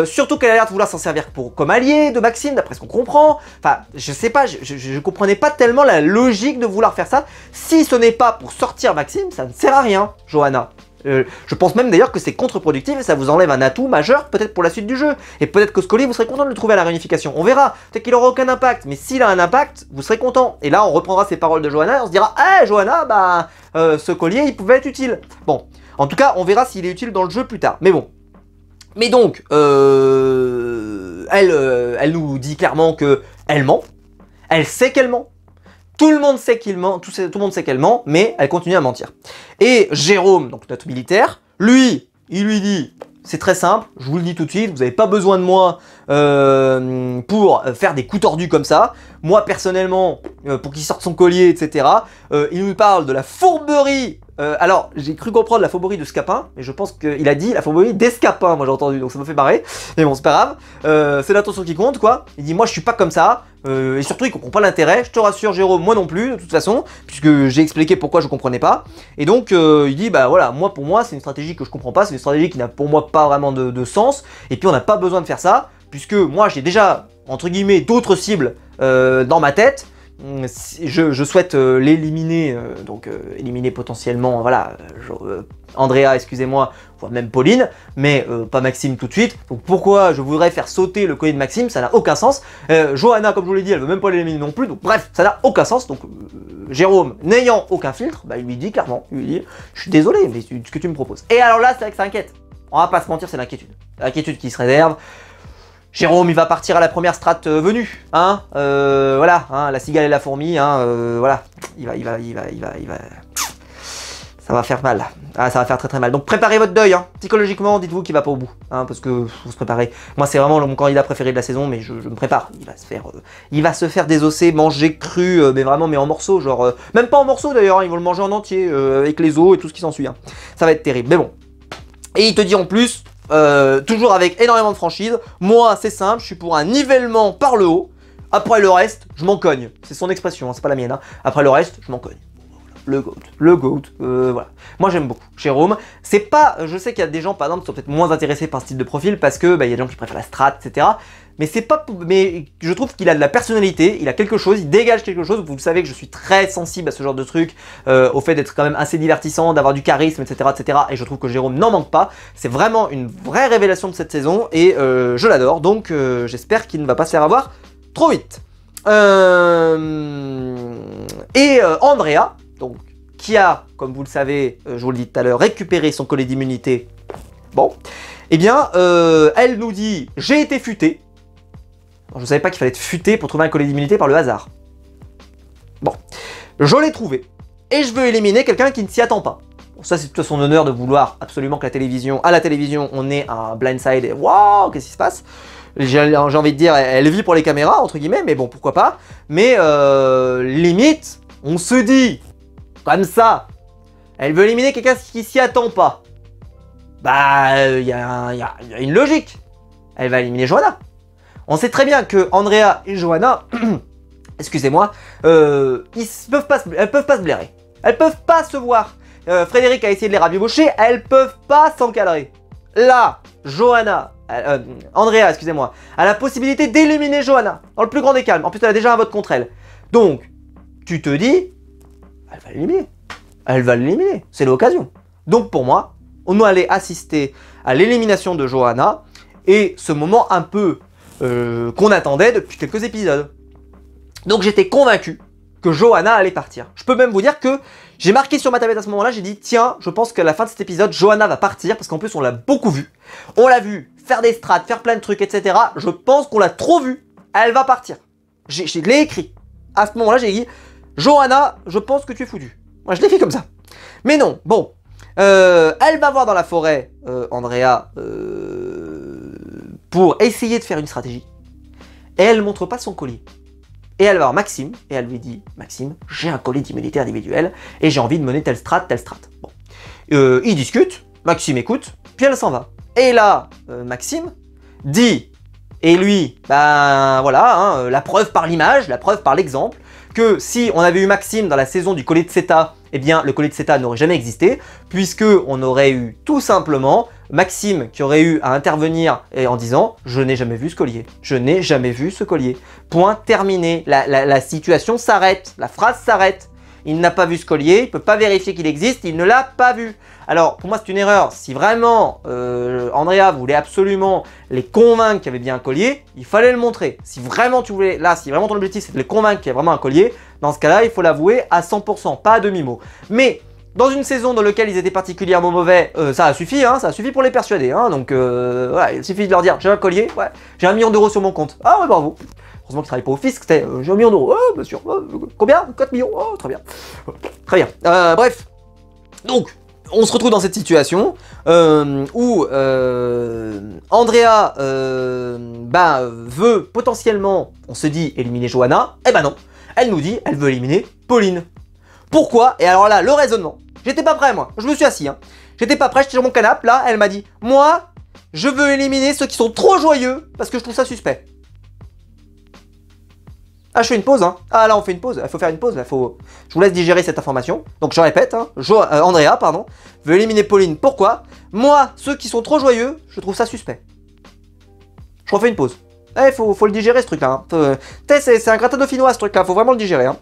Surtout qu'elle a l'air de vouloir s'en servir comme allié de Maxime, d'après ce qu'on comprend. Enfin, je sais pas, je comprenais pas tellement la logique de vouloir faire ça. Si ce n'est pas pour sortir Maxime, ça ne sert à rien, Johanna. Je pense même d'ailleurs que c'est contre-productif et ça vous enlève un atout majeur peut-être pour la suite du jeu. Et peut-être que ce collier, vous serez content de le trouver à la réunification. On verra. Peut-être qu'il aura aucun impact, mais s'il a un impact, vous serez content. Et là, on reprendra ces paroles de Johanna et on se dira, ah, Johanna, bah, ce collier, il pouvait être utile. Bon, en tout cas, on verra s'il est utile dans le jeu plus tard. Mais bon. Mais donc, elle nous dit clairement que elle ment. Elle sait qu'elle ment. Tout le monde sait qu'il ment, tout le monde sait qu'elle ment, mais elle continue à mentir. Et Jérôme, donc notre militaire, lui, il lui dit, c'est très simple, je vous le dis tout de suite, vous n'avez pas besoin de moi pour faire des coups tordus comme ça. Moi, personnellement, pour qu'il sorte son collier, etc., il nous parle de la fourberie. Alors, j'ai cru comprendre la fourberie de Scapin, mais je pense qu'il a dit la fourberie d'Escapin, moi j'ai entendu, donc ça m'a fait marrer. Mais bon, c'est pas grave. C'est l'intention qui compte, quoi. Il dit, moi je suis pas comme ça. Et surtout, il comprend pas l'intérêt. Je te rassure, Jérôme, moi non plus, de toute façon, puisque j'ai expliqué pourquoi je comprenais pas. Et donc, il dit, bah voilà, moi pour moi, c'est une stratégie que je comprends pas, c'est une stratégie qui n'a pour moi pas vraiment de sens. Et puis, on n'a pas besoin de faire ça, puisque moi j'ai déjà, entre guillemets, d'autres cibles dans ma tête. Je souhaite l'éliminer, donc éliminer potentiellement, voilà, Andrea, excusez-moi, voire même Pauline, mais pas Maxime tout de suite. Donc pourquoi je voudrais faire sauter le collier de Maxime, ça n'a aucun sens. Johanna, comme je vous l'ai dit, elle veut même pas l'éliminer non plus, donc bref, ça n'a aucun sens. Donc Jérôme, n'ayant aucun filtre, bah, il lui dit clairement, il lui dit, je suis désolé, mais ce que tu me proposes. Et alors là, c'est vrai que ça inquiète. On va pas se mentir, c'est l'inquiétude. L'inquiétude qui se réserve. Jérôme, il va partir à la première strat venue, hein, voilà, hein, la cigale et la fourmi, hein, voilà, il va, Ça va faire mal. Ah, ça va faire très très mal. Donc préparez votre deuil, hein. Psychologiquement, dites-vous qu'il va pas au bout. Hein, parce que faut se préparer. Moi, c'est vraiment mon candidat préféré de la saison, mais je me prépare. Il va se faire désosser, manger cru, mais vraiment, mais en morceaux. Genre, même pas en morceaux d'ailleurs, hein, ils vont le manger en entier, avec les os et tout ce qui s'ensuit. Hein. Ça va être terrible. Mais bon. Et il te dit en plus, toujours avec énormément de franchise, moi, c'est simple, je suis pour un nivellement par le haut. Après le reste, je m'en cogne. C'est son expression, hein, c'est pas la mienne. Hein. Après le reste, je m'en cogne. Le GOAT, voilà. Moi j'aime beaucoup Jérôme. C'est pas, je sais qu'il y a des gens par exemple qui sont peut-être moins intéressés par ce type de profil parce que il y a des gens qui préfèrent la strat, etc. Mais c'est pas, mais je trouve qu'il a de la personnalité, il a quelque chose, il dégage quelque chose. Vous savez que je suis très sensible à ce genre de truc, au fait d'être quand même assez divertissant, d'avoir du charisme, etc., etc. Et je trouve que Jérôme n'en manque pas. C'est vraiment une vraie révélation de cette saison et je l'adore. Donc j'espère qu'il ne va pas se faire avoir trop vite. Andrea. Donc, qui a, comme vous le savez, je vous le dis tout à l'heure, récupéré son collier d'immunité. Bon, eh bien, elle nous dit « J'ai été futée ». Je ne savais pas qu'il fallait être futé pour trouver un collier d'immunité par le hasard. Bon, je l'ai trouvé. Et je veux éliminer quelqu'un qui ne s'y attend pas. Bon, ça, c'est tout à son honneur de vouloir absolument que à la télévision, on ait un blindside et « Waouh, qu'est-ce qui se passe ?» J'ai envie de dire, elle vit pour les caméras, entre guillemets, mais bon, pourquoi pas. Mais limite, on se dit... Comme ça, elle veut éliminer quelqu'un qui s'y attend pas. Bah, il y a une logique. Elle va éliminer Johanna. On sait très bien que Andrea et Johanna, excusez-moi, elles peuvent pas se blairer. Elles peuvent pas se voir. Frédéric a essayé de les rabibocher, elles peuvent pas s'encadrer. Là, Andrea, excusez-moi, a la possibilité d'éliminer Johanna dans le plus grand des calmes. En plus, elle a déjà un vote contre elle. Donc, tu te dis... Elle va l'éliminer. Elle va l'éliminer. C'est l'occasion. Donc pour moi, on doit aller assister à l'élimination de Johanna et ce moment un peu qu'on attendait depuis quelques épisodes. Donc j'étais convaincu que Johanna allait partir. Je peux même vous dire que j'ai marqué sur ma tablette à ce moment-là, j'ai dit tiens, je pense qu'à la fin de cet épisode, Johanna va partir parce qu'en plus on l'a beaucoup vu. On l'a vu faire des strats, faire plein de trucs, etc. Je pense qu'on l'a trop vu. Elle va partir. Je l'ai écrit. À ce moment-là, j'ai dit Johanna, je pense que tu es foutu. Moi, je l'ai fait comme ça. Mais non, bon. Elle va voir dans la forêt Andrea pour essayer de faire une stratégie. Et elle ne montre pas son collier. Et elle va voir Maxime, et elle lui dit « Maxime, j'ai un collier d'immunité individuelle, et j'ai envie de mener telle strat, telle strat. » Bon. Ils discutent, Maxime écoute, puis elle s'en va. Et là, Maxime dit, et lui, ben voilà, hein, la preuve par l'image, la preuve par l'exemple, que si on avait eu Maxime dans la saison du collier de Seta, eh bien le collier de Seta n'aurait jamais existé, puisque on aurait eu tout simplement Maxime qui aurait eu à intervenir en disant « Je n'ai jamais vu ce collier, je n'ai jamais vu ce collier. » Point terminé, la situation s'arrête, la phrase s'arrête. Il n'a pas vu ce collier, il ne peut pas vérifier qu'il existe, il ne l'a pas vu. Alors, pour moi, c'est une erreur. Si vraiment Andrea voulait absolument les convaincre qu'il y avait bien un collier, il fallait le montrer. Si vraiment tu voulais, là, si vraiment ton objectif c'est de les convaincre qu'il y a vraiment un collier, dans ce cas-là, il faut l'avouer à 100%, pas à demi-mot. Mais dans une saison dans laquelle ils étaient particulièrement mauvais, ça a suffi, hein, ça a suffi pour les persuader. Hein, donc, ouais, il suffit de leur dire j'ai un collier, ouais, j'ai 1 million d'euros sur mon compte. Ah ouais, bravo. Heureusement qu'ils ne travaillent pas au fisc, c'était j'ai 1 million d'euros. Oh, bien sûr. Combien 4 millions. Oh, très bien. Très bien. Bref. Donc, on se retrouve dans cette situation où Andrea veut potentiellement, on se dit, éliminer Johanna. Eh ben non. Elle nous dit, elle veut éliminer Pauline. Pourquoi? Et alors là, le raisonnement. J'étais pas prêt, moi. Je me suis assis. Hein. J'étais pas prêt, j'étais sur mon canapé. Là, elle m'a dit, moi, je veux éliminer ceux qui sont trop joyeux parce que je trouve ça suspect. Ah, je fais une pause, hein. Ah, là, on fait une pause. Il faut faire une pause. Je vous laisse digérer cette information. Donc, je répète, hein. Andrea, pardon, veut éliminer Pauline. Pourquoi? Moi, ceux qui sont trop joyeux, je trouve ça suspect. Je refais une pause. Eh, faut le digérer, ce truc-là. Hein. C'est un gratin dauphinois, ce truc-là. Faut vraiment le digérer, hein.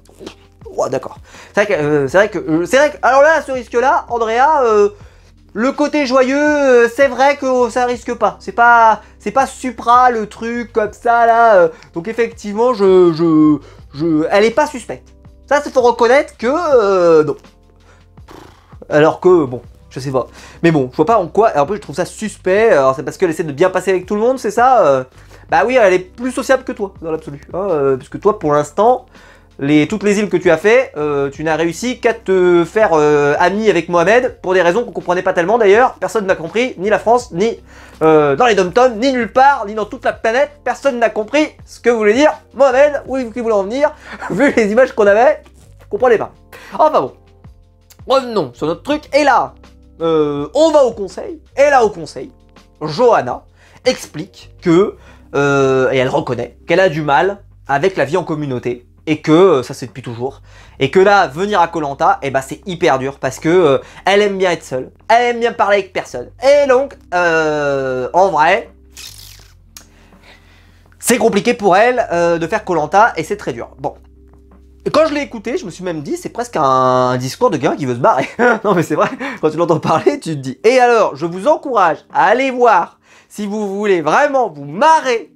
Ouais, d'accord. C'est vrai que... alors là, ce risque-là, Andrea... le côté joyeux, c'est vrai que ça risque pas. C'est pas Supra le truc comme ça là. Donc effectivement, elle est pas suspecte. Ça, il faut reconnaître que non. Alors que bon, je sais pas. Mais bon, je vois pas en quoi. En plus, je trouve ça suspect. Alors c'est parce qu'elle essaie de bien passer avec tout le monde, c'est ça. Bah oui, elle est plus sociable que toi dans l'absolu. Hein, parce que toi, pour l'instant, toutes les îles que tu as fait, tu n'as réussi qu'à te faire ami avec Mohamed, pour des raisons qu'on comprenait pas tellement d'ailleurs. Personne n'a compris, ni la France, ni dans les dom-toms, ni nulle part, ni dans toute la planète. Personne n'a compris ce que voulait dire Mohamed, où il voulait en venir, vu les images qu'on avait, je comprenais pas. Enfin bon, revenons sur notre truc, et là, on va au conseil, et là au conseil, Johanna explique que, et elle reconnaît qu'elle a du mal avec la vie en communauté, et que ça c'est depuis toujours, et que là venir à Koh-Lanta, et bah c'est hyper dur parce que elle aime bien être seule, elle aime bien parler avec personne, et donc en vrai c'est compliqué pour elle de faire Koh-Lanta et c'est très dur. Bon, et quand je l'ai écouté, je me suis même dit c'est presque un discours de gars qui veut se barrer. Non mais c'est vrai, quand tu l'entends parler, tu te dis. Et alors, je vous encourage à aller voir si vous voulez vraiment vous marrer,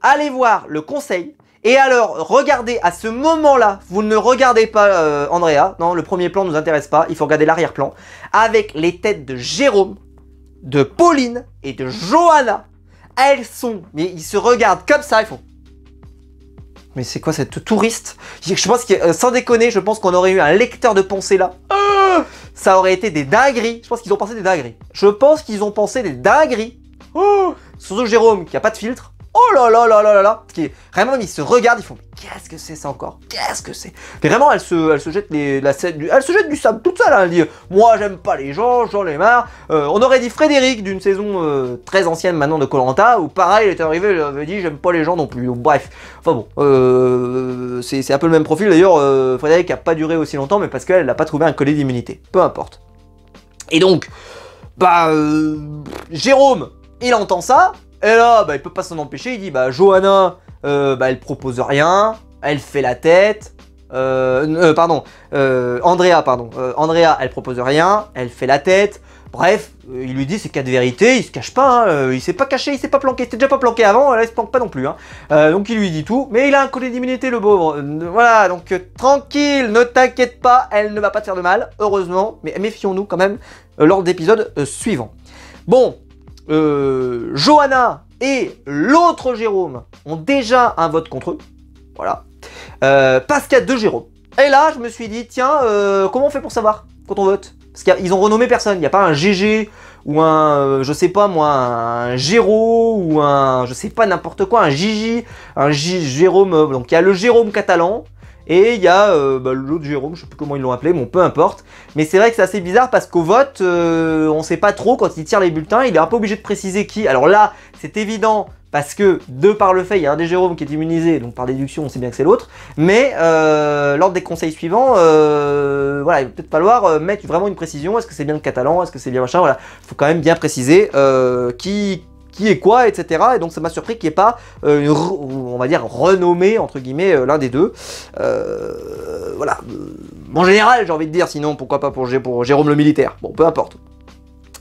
allez voir le conseil. Et alors, regardez à ce moment-là, vous ne regardez pas Andrea, non, le premier plan ne nous intéresse pas, il faut regarder l'arrière-plan, avec les têtes de Jérôme, de Pauline et de Johanna. Elles sont, mais ils se regardent comme ça, ils font... Mais c'est quoi cette touriste? Je pense que, sans déconner, je pense qu'on aurait eu un lecteur de pensée là. Ça aurait été des dingueries. Je pense qu'ils ont pensé des dingueries. Surtout Jérôme qui a pas de filtre. Oh là là là là là là. Vraiment, ils se regardent, ils font qu'est-ce que c'est ça encore? Qu'est-ce que c'est? Mais vraiment, elle se jette elle se jette du sable toute seule. Hein. Elle dit moi j'aime pas les gens, j'en ai marre. On aurait dit Frédéric d'une saison très ancienne maintenant de Koh-Lanta où pareil, il était arrivé, il avait dit j'aime pas les gens non plus. Donc, bref, enfin bon, c'est un peu le même profil d'ailleurs. Frédéric a pas duré aussi longtemps, mais parce qu'elle n'a pas trouvé un collier d'immunité. Peu importe. Et donc, bah, Jérôme, il entend ça. Et là, bah, il peut pas s'en empêcher, il dit, bah, Johanna, bah, elle propose rien, elle fait la tête, Andrea, Andrea, elle propose rien, elle fait la tête, bref, il lui dit c'est quatre vérités, il se cache pas, hein, il s'est pas caché, il s'est pas planqué, il s'était déjà pas planqué avant, là il se planque pas non plus, hein. Donc il lui dit tout, mais il a un collier d'immunité le pauvre, voilà, donc tranquille, ne t'inquiète pas, elle ne va pas te faire de mal, heureusement, mais méfions-nous quand même lors d'épisodes suivants. Bon, Johanna et l'autre Jérôme ont déjà un vote contre eux, voilà, parce qu'il y a deux Jérôme. Et là, je me suis dit, tiens, comment on fait pour savoir quand on vote? Parce qu'ils ont renommé personne, il n'y a pas un GG ou un, je sais pas moi, un Géro ou un, je sais pas, n'importe quoi, un Gigi, Jérôme, donc il y a le Jérôme catalan. Et il y a l'autre Jérôme, je sais plus comment ils l'ont appelé, bon peu importe. Mais c'est vrai que c'est assez bizarre parce qu'au vote, on sait pas trop quand il tire les bulletins, il est un peu obligé de préciser qui. Alors là, c'est évident parce que de par le fait, il y a un des Jérômes qui est immunisé, donc par déduction, on sait bien que c'est l'autre. Mais lors des conseils suivants, voilà, il va peut-être falloir mettre vraiment une précision. Est-ce que c'est bien le catalan? Est-ce que c'est bien machin? Voilà, il faut quand même bien préciser qui est quoi, etc. Et donc ça m'a surpris qu'il n'y ait pas, on va dire, renommé, entre guillemets, l'un des deux. Voilà. En général, j'ai envie de dire, sinon, pourquoi pas pour Jérôme le militaire. Bon, peu importe.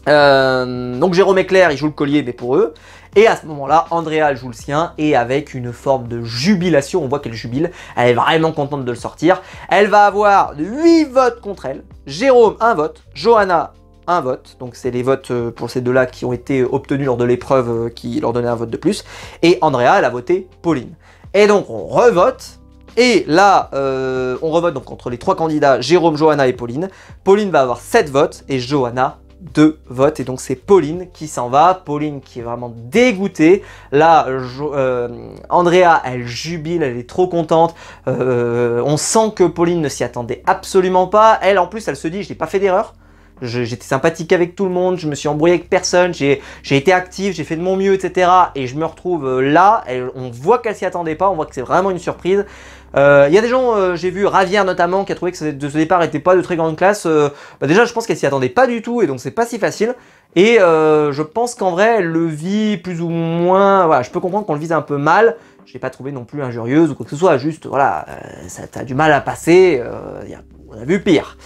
Donc Jérôme et Claire, ils jouent le collier, mais pour eux. Et à ce moment-là, Andrea joue le sien, et avec une forme de jubilation, on voit qu'elle jubile, elle est vraiment contente de le sortir. Elle va avoir 8 votes contre elle. Jérôme, 1 vote. Johanna, 1 vote, donc c'est les votes pour ces deux-là qui ont été obtenus lors de l'épreuve qui leur donnait un vote de plus. Et Andrea, elle a voté Pauline. Et donc on revote, et là, on revote donc entre les 3 candidats, Jérôme, Johanna et Pauline. Pauline va avoir 7 votes, et Johanna, 2 votes, et donc c'est Pauline qui s'en va. Pauline qui est vraiment dégoûtée. Là, Andrea, elle jubile, elle est trop contente. On sent que Pauline ne s'y attendait absolument pas. Elle, en plus, elle se dit, je n'ai pas fait d'erreur. J'étais sympathique avec tout le monde, je me suis embrouillé avec personne, j'ai été actif, j'ai fait de mon mieux, etc. Et je me retrouve là, et on voit qu'elle s'y attendait pas, on voit que c'est vraiment une surprise. Il y a des gens, j'ai vu Ravière notamment, qui a trouvé que ce départ n'était pas de très grande classe. Déjà, je pense qu'elle s'y attendait pas du tout, et donc c'est pas si facile. Et je pense qu'en vrai, elle le vit plus ou moins... Voilà, je peux comprendre qu'on le vise un peu mal. Je l'ai pas trouvé non plus injurieuse ou quoi que ce soit, juste, voilà, ça a du mal à passer, on a vu pire.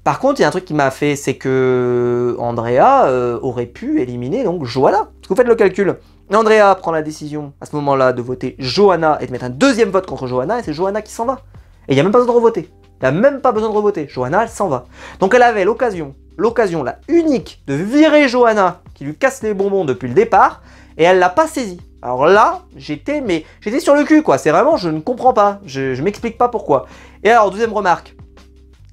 Par contre, il y a un truc qui m'a fait, c'est que Andrea aurait pu éliminer donc Johanna. Parce que vous faites le calcul. Andrea prend la décision à ce moment-là de voter Johanna et de mettre un deuxième vote contre Johanna, et c'est Johanna qui s'en va. Et il n'y a même pas besoin de revoter. Il n'y a même pas besoin de revoter. Johanna, elle s'en va. Donc elle avait l'occasion la unique de virer Johanna, qui lui casse les bonbons depuis le départ, et elle l'a pas saisie. Alors là, j'étais sur le cul, quoi. C'est vraiment, je ne comprends pas. Je m'explique pas pourquoi. Et alors, deuxième remarque,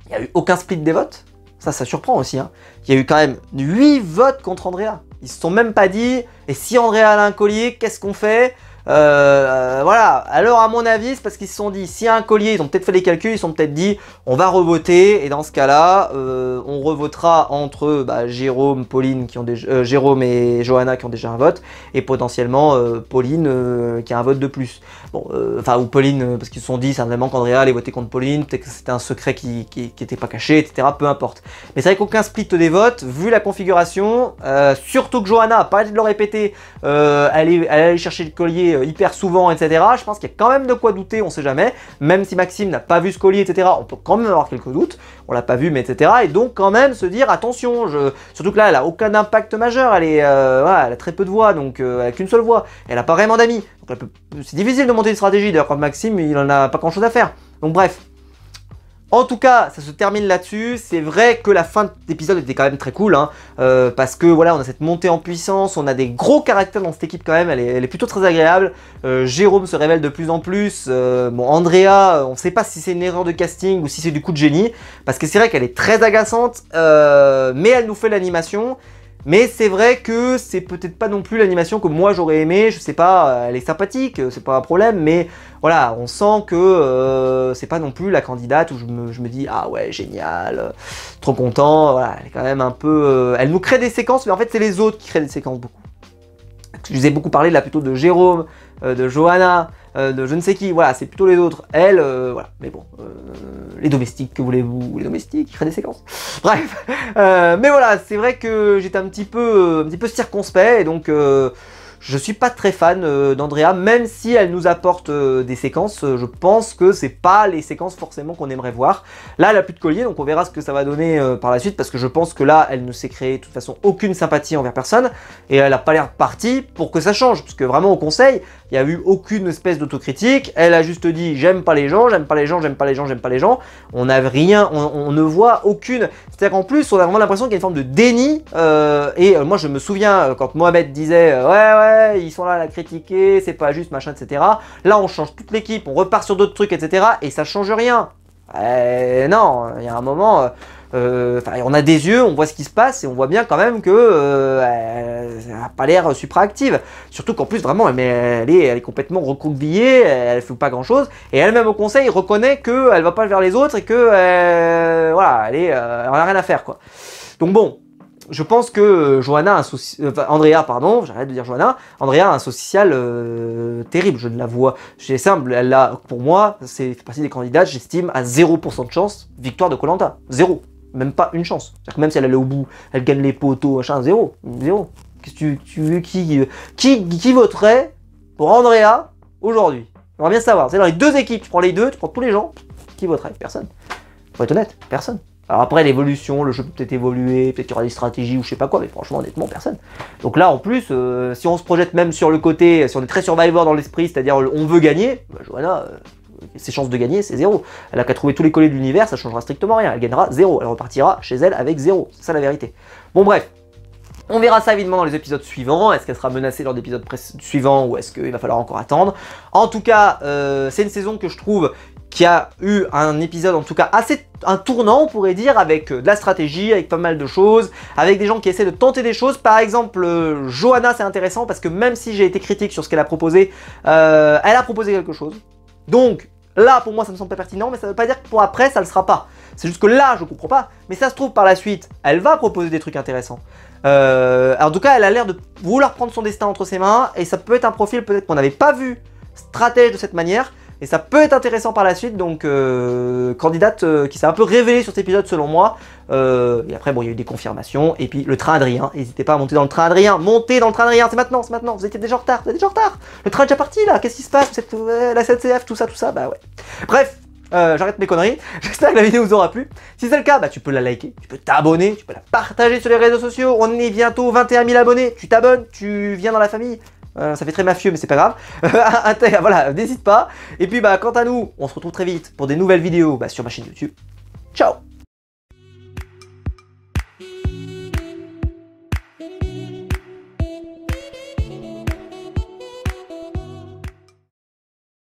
il n'y a eu aucun split des votes. Ça surprend aussi, hein. Il y a eu quand même 8 votes contre Andrea. Ils se sont même pas dit, et si Andrea a un collier, qu'est-ce qu'on fait? Voilà, alors à mon avis c'est parce qu'ils se sont dit, s'il y a un collier, ils ont peut-être fait les calculs, ils se sont peut-être dit on va revoter, et dans ce cas là on revotera entre Jérôme, Pauline qui ont déjà, Jérôme et Johanna qui ont déjà un vote, et potentiellement Pauline qui a un vote de plus. Bon, enfin ou Pauline, parce qu'ils se sont dit certainement qu'Andrea allait voter contre Pauline, peut-être que c'était un secret qui était pas caché, etc. Peu importe. Mais c'est vrai qu'aucun split des votes, vu la configuration, surtout que Johanna a pas arrêté de le répéter, elle allait chercher le collier hyper souvent, etc. Je pense qu'il y a quand même de quoi douter, on sait jamais. Même si Maxime n'a pas vu ce collier, etc. On peut quand même avoir quelques doutes. On l'a pas vu, mais etc. Et donc quand même se dire attention, surtout que là, elle a aucun impact majeur. Elle voilà, elle a très peu de voix, donc elle a qu'une seule voix. Elle a pas vraiment d'amis. Donc c'est difficile de monter une stratégie. D'ailleurs, quand Maxime, il en a pas grand chose à faire. Donc bref. En tout cas, ça se termine là-dessus. C'est vrai que la fin d'épisode était quand même très cool, hein, parce que voilà, on a cette montée en puissance, on a des gros caractères dans cette équipe quand même, elle est plutôt très agréable. Jérôme se révèle de plus en plus. Bon, Andrea, on ne sait pas si c'est une erreur de casting ou si c'est du coup de génie, parce que c'est vrai qu'elle est très agaçante, mais elle nous fait l'animation. Mais c'est vrai que c'est peut-être pas non plus l'animation que moi j'aurais aimé, je sais pas, elle est sympathique, c'est pas un problème, mais voilà, on sent que c'est pas non plus la candidate où je me dis ah ouais génial, trop content, voilà, elle est quand même un peu... elle nous crée des séquences, mais en fait c'est les autres qui créent des séquences beaucoup. Je vous ai beaucoup parlé là plutôt de Jérôme, de Johanna, de je ne sais qui, voilà, c'est plutôt les autres. Elle, voilà, mais bon, les domestiques, que voulez-vous, les domestiques, qui créent des séquences. Bref, mais voilà, c'est vrai que j'étais un petit peu circonspect, et donc je suis pas très fan d'Andrea, même si elle nous apporte des séquences, je pense que c'est pas les séquences forcément qu'on aimerait voir. Là, elle a plus de collier, donc on verra ce que ça va donner par la suite, parce que je pense que là, elle ne s'est créée de toute façon aucune sympathie envers personne, et elle a pas l'air partie pour que ça change, parce que vraiment au conseil, il n'y a eu aucune espèce d'autocritique, elle a juste dit j'aime pas les gens, j'aime pas les gens, j'aime pas les gens, j'aime pas les gens, on n'a rien, on ne voit aucune, c'est-à-dire qu'en plus on a vraiment l'impression qu'il y a une forme de déni, et moi je me souviens quand Mohamed disait ouais ils sont là à la critiquer, c'est pas juste machin etc, là on change toute l'équipe, on repart sur d'autres trucs etc, et ça change rien. Non, il y a un moment, on a des yeux, on voit ce qui se passe et on voit bien quand même que elle n'a pas l'air super active. Surtout qu'en plus vraiment, elle est complètement recroquevillée, elle ne fait pas grand chose. Et elle-même au conseil reconnaît qu'elle va pas vers les autres et que voilà, elle a rien à faire quoi. Donc bon. Je pense que Johanna a un Andrea, pardon, j'arrête de dire Johanna, Andrea a un social terrible, je ne la vois. C'est simple, elle a, pour moi, c'est fait partie des candidates, j'estime, à 0% de chance, victoire de Koh-Lanta. 0. Même pas une chance. C'est-à-dire que même si elle allait au bout, elle gagne les poteaux, machin, 0. 0. Qu'est-ce que tu veux, qui voterait pour Andrea aujourd'hui? On va bien savoir. C'est dans les deux équipes, tu prends les deux, tu prends tous les gens, qui voterait? Personne. Faut être honnête, personne. Alors après l'évolution, le jeu peut peut-être évoluer, peut-être qu'il y aura des stratégies ou je sais pas quoi, mais franchement honnêtement personne. Donc là en plus, si on se projette même sur le côté, si on est très Survivor dans l'esprit, c'est-à-dire on veut gagner, Johanna, ses chances de gagner c'est 0. Elle a qu'à trouver tous les colliers de l'univers, ça changera strictement rien, elle gagnera 0, elle repartira chez elle avec 0, c'est ça la vérité. Bon bref. On verra ça évidemment dans les épisodes suivants, est-ce qu'elle sera menacée lors d'épisodes suivants ou est-ce qu'il va falloir encore attendre. En tout cas, c'est une saison que je trouve qui a eu un épisode en tout cas assez un tournant on pourrait dire, avec de la stratégie, avec pas mal de choses, avec des gens qui essaient de tenter des choses. Par exemple, Johanna c'est intéressant parce que même si j'ai été critique sur ce qu'elle a proposé, elle a proposé quelque chose. Donc là pour moi ça me semble pas pertinent, mais ça veut pas dire que pour après ça le sera pas. C'est juste que là je comprends pas, mais ça se trouve par la suite, elle va proposer des trucs intéressants. Alors, en tout cas elle a l'air de vouloir prendre son destin entre ses mains, et ça peut être un profil peut-être qu'on n'avait pas vu stratège de cette manière. Et ça peut être intéressant par la suite, donc candidate qui s'est un peu révélée sur cet épisode selon moi. Et après, bon, il y a eu des confirmations. Et puis le train Adrien, n'hésitez pas à monter dans le train Adrien. Montez dans le train Adrien, c'est maintenant, c'est maintenant. Vous étiez déjà en retard, vous êtes déjà en retard. Le train est déjà parti là, qu'est-ce qui se passe? La SNCF, tout ça, bah ouais. Bref, j'arrête mes conneries. J'espère que la vidéo vous aura plu. Si c'est le cas, bah, tu peux la liker, tu peux t'abonner, tu peux la partager sur les réseaux sociaux. On est bientôt 21 000 abonnés. Tu t'abonnes, tu viens dans la famille. Ça fait très mafieux mais c'est pas grave. Voilà, n'hésite pas. Et puis bah quant à nous, on se retrouve très vite pour des nouvelles vidéos sur ma chaîne YouTube.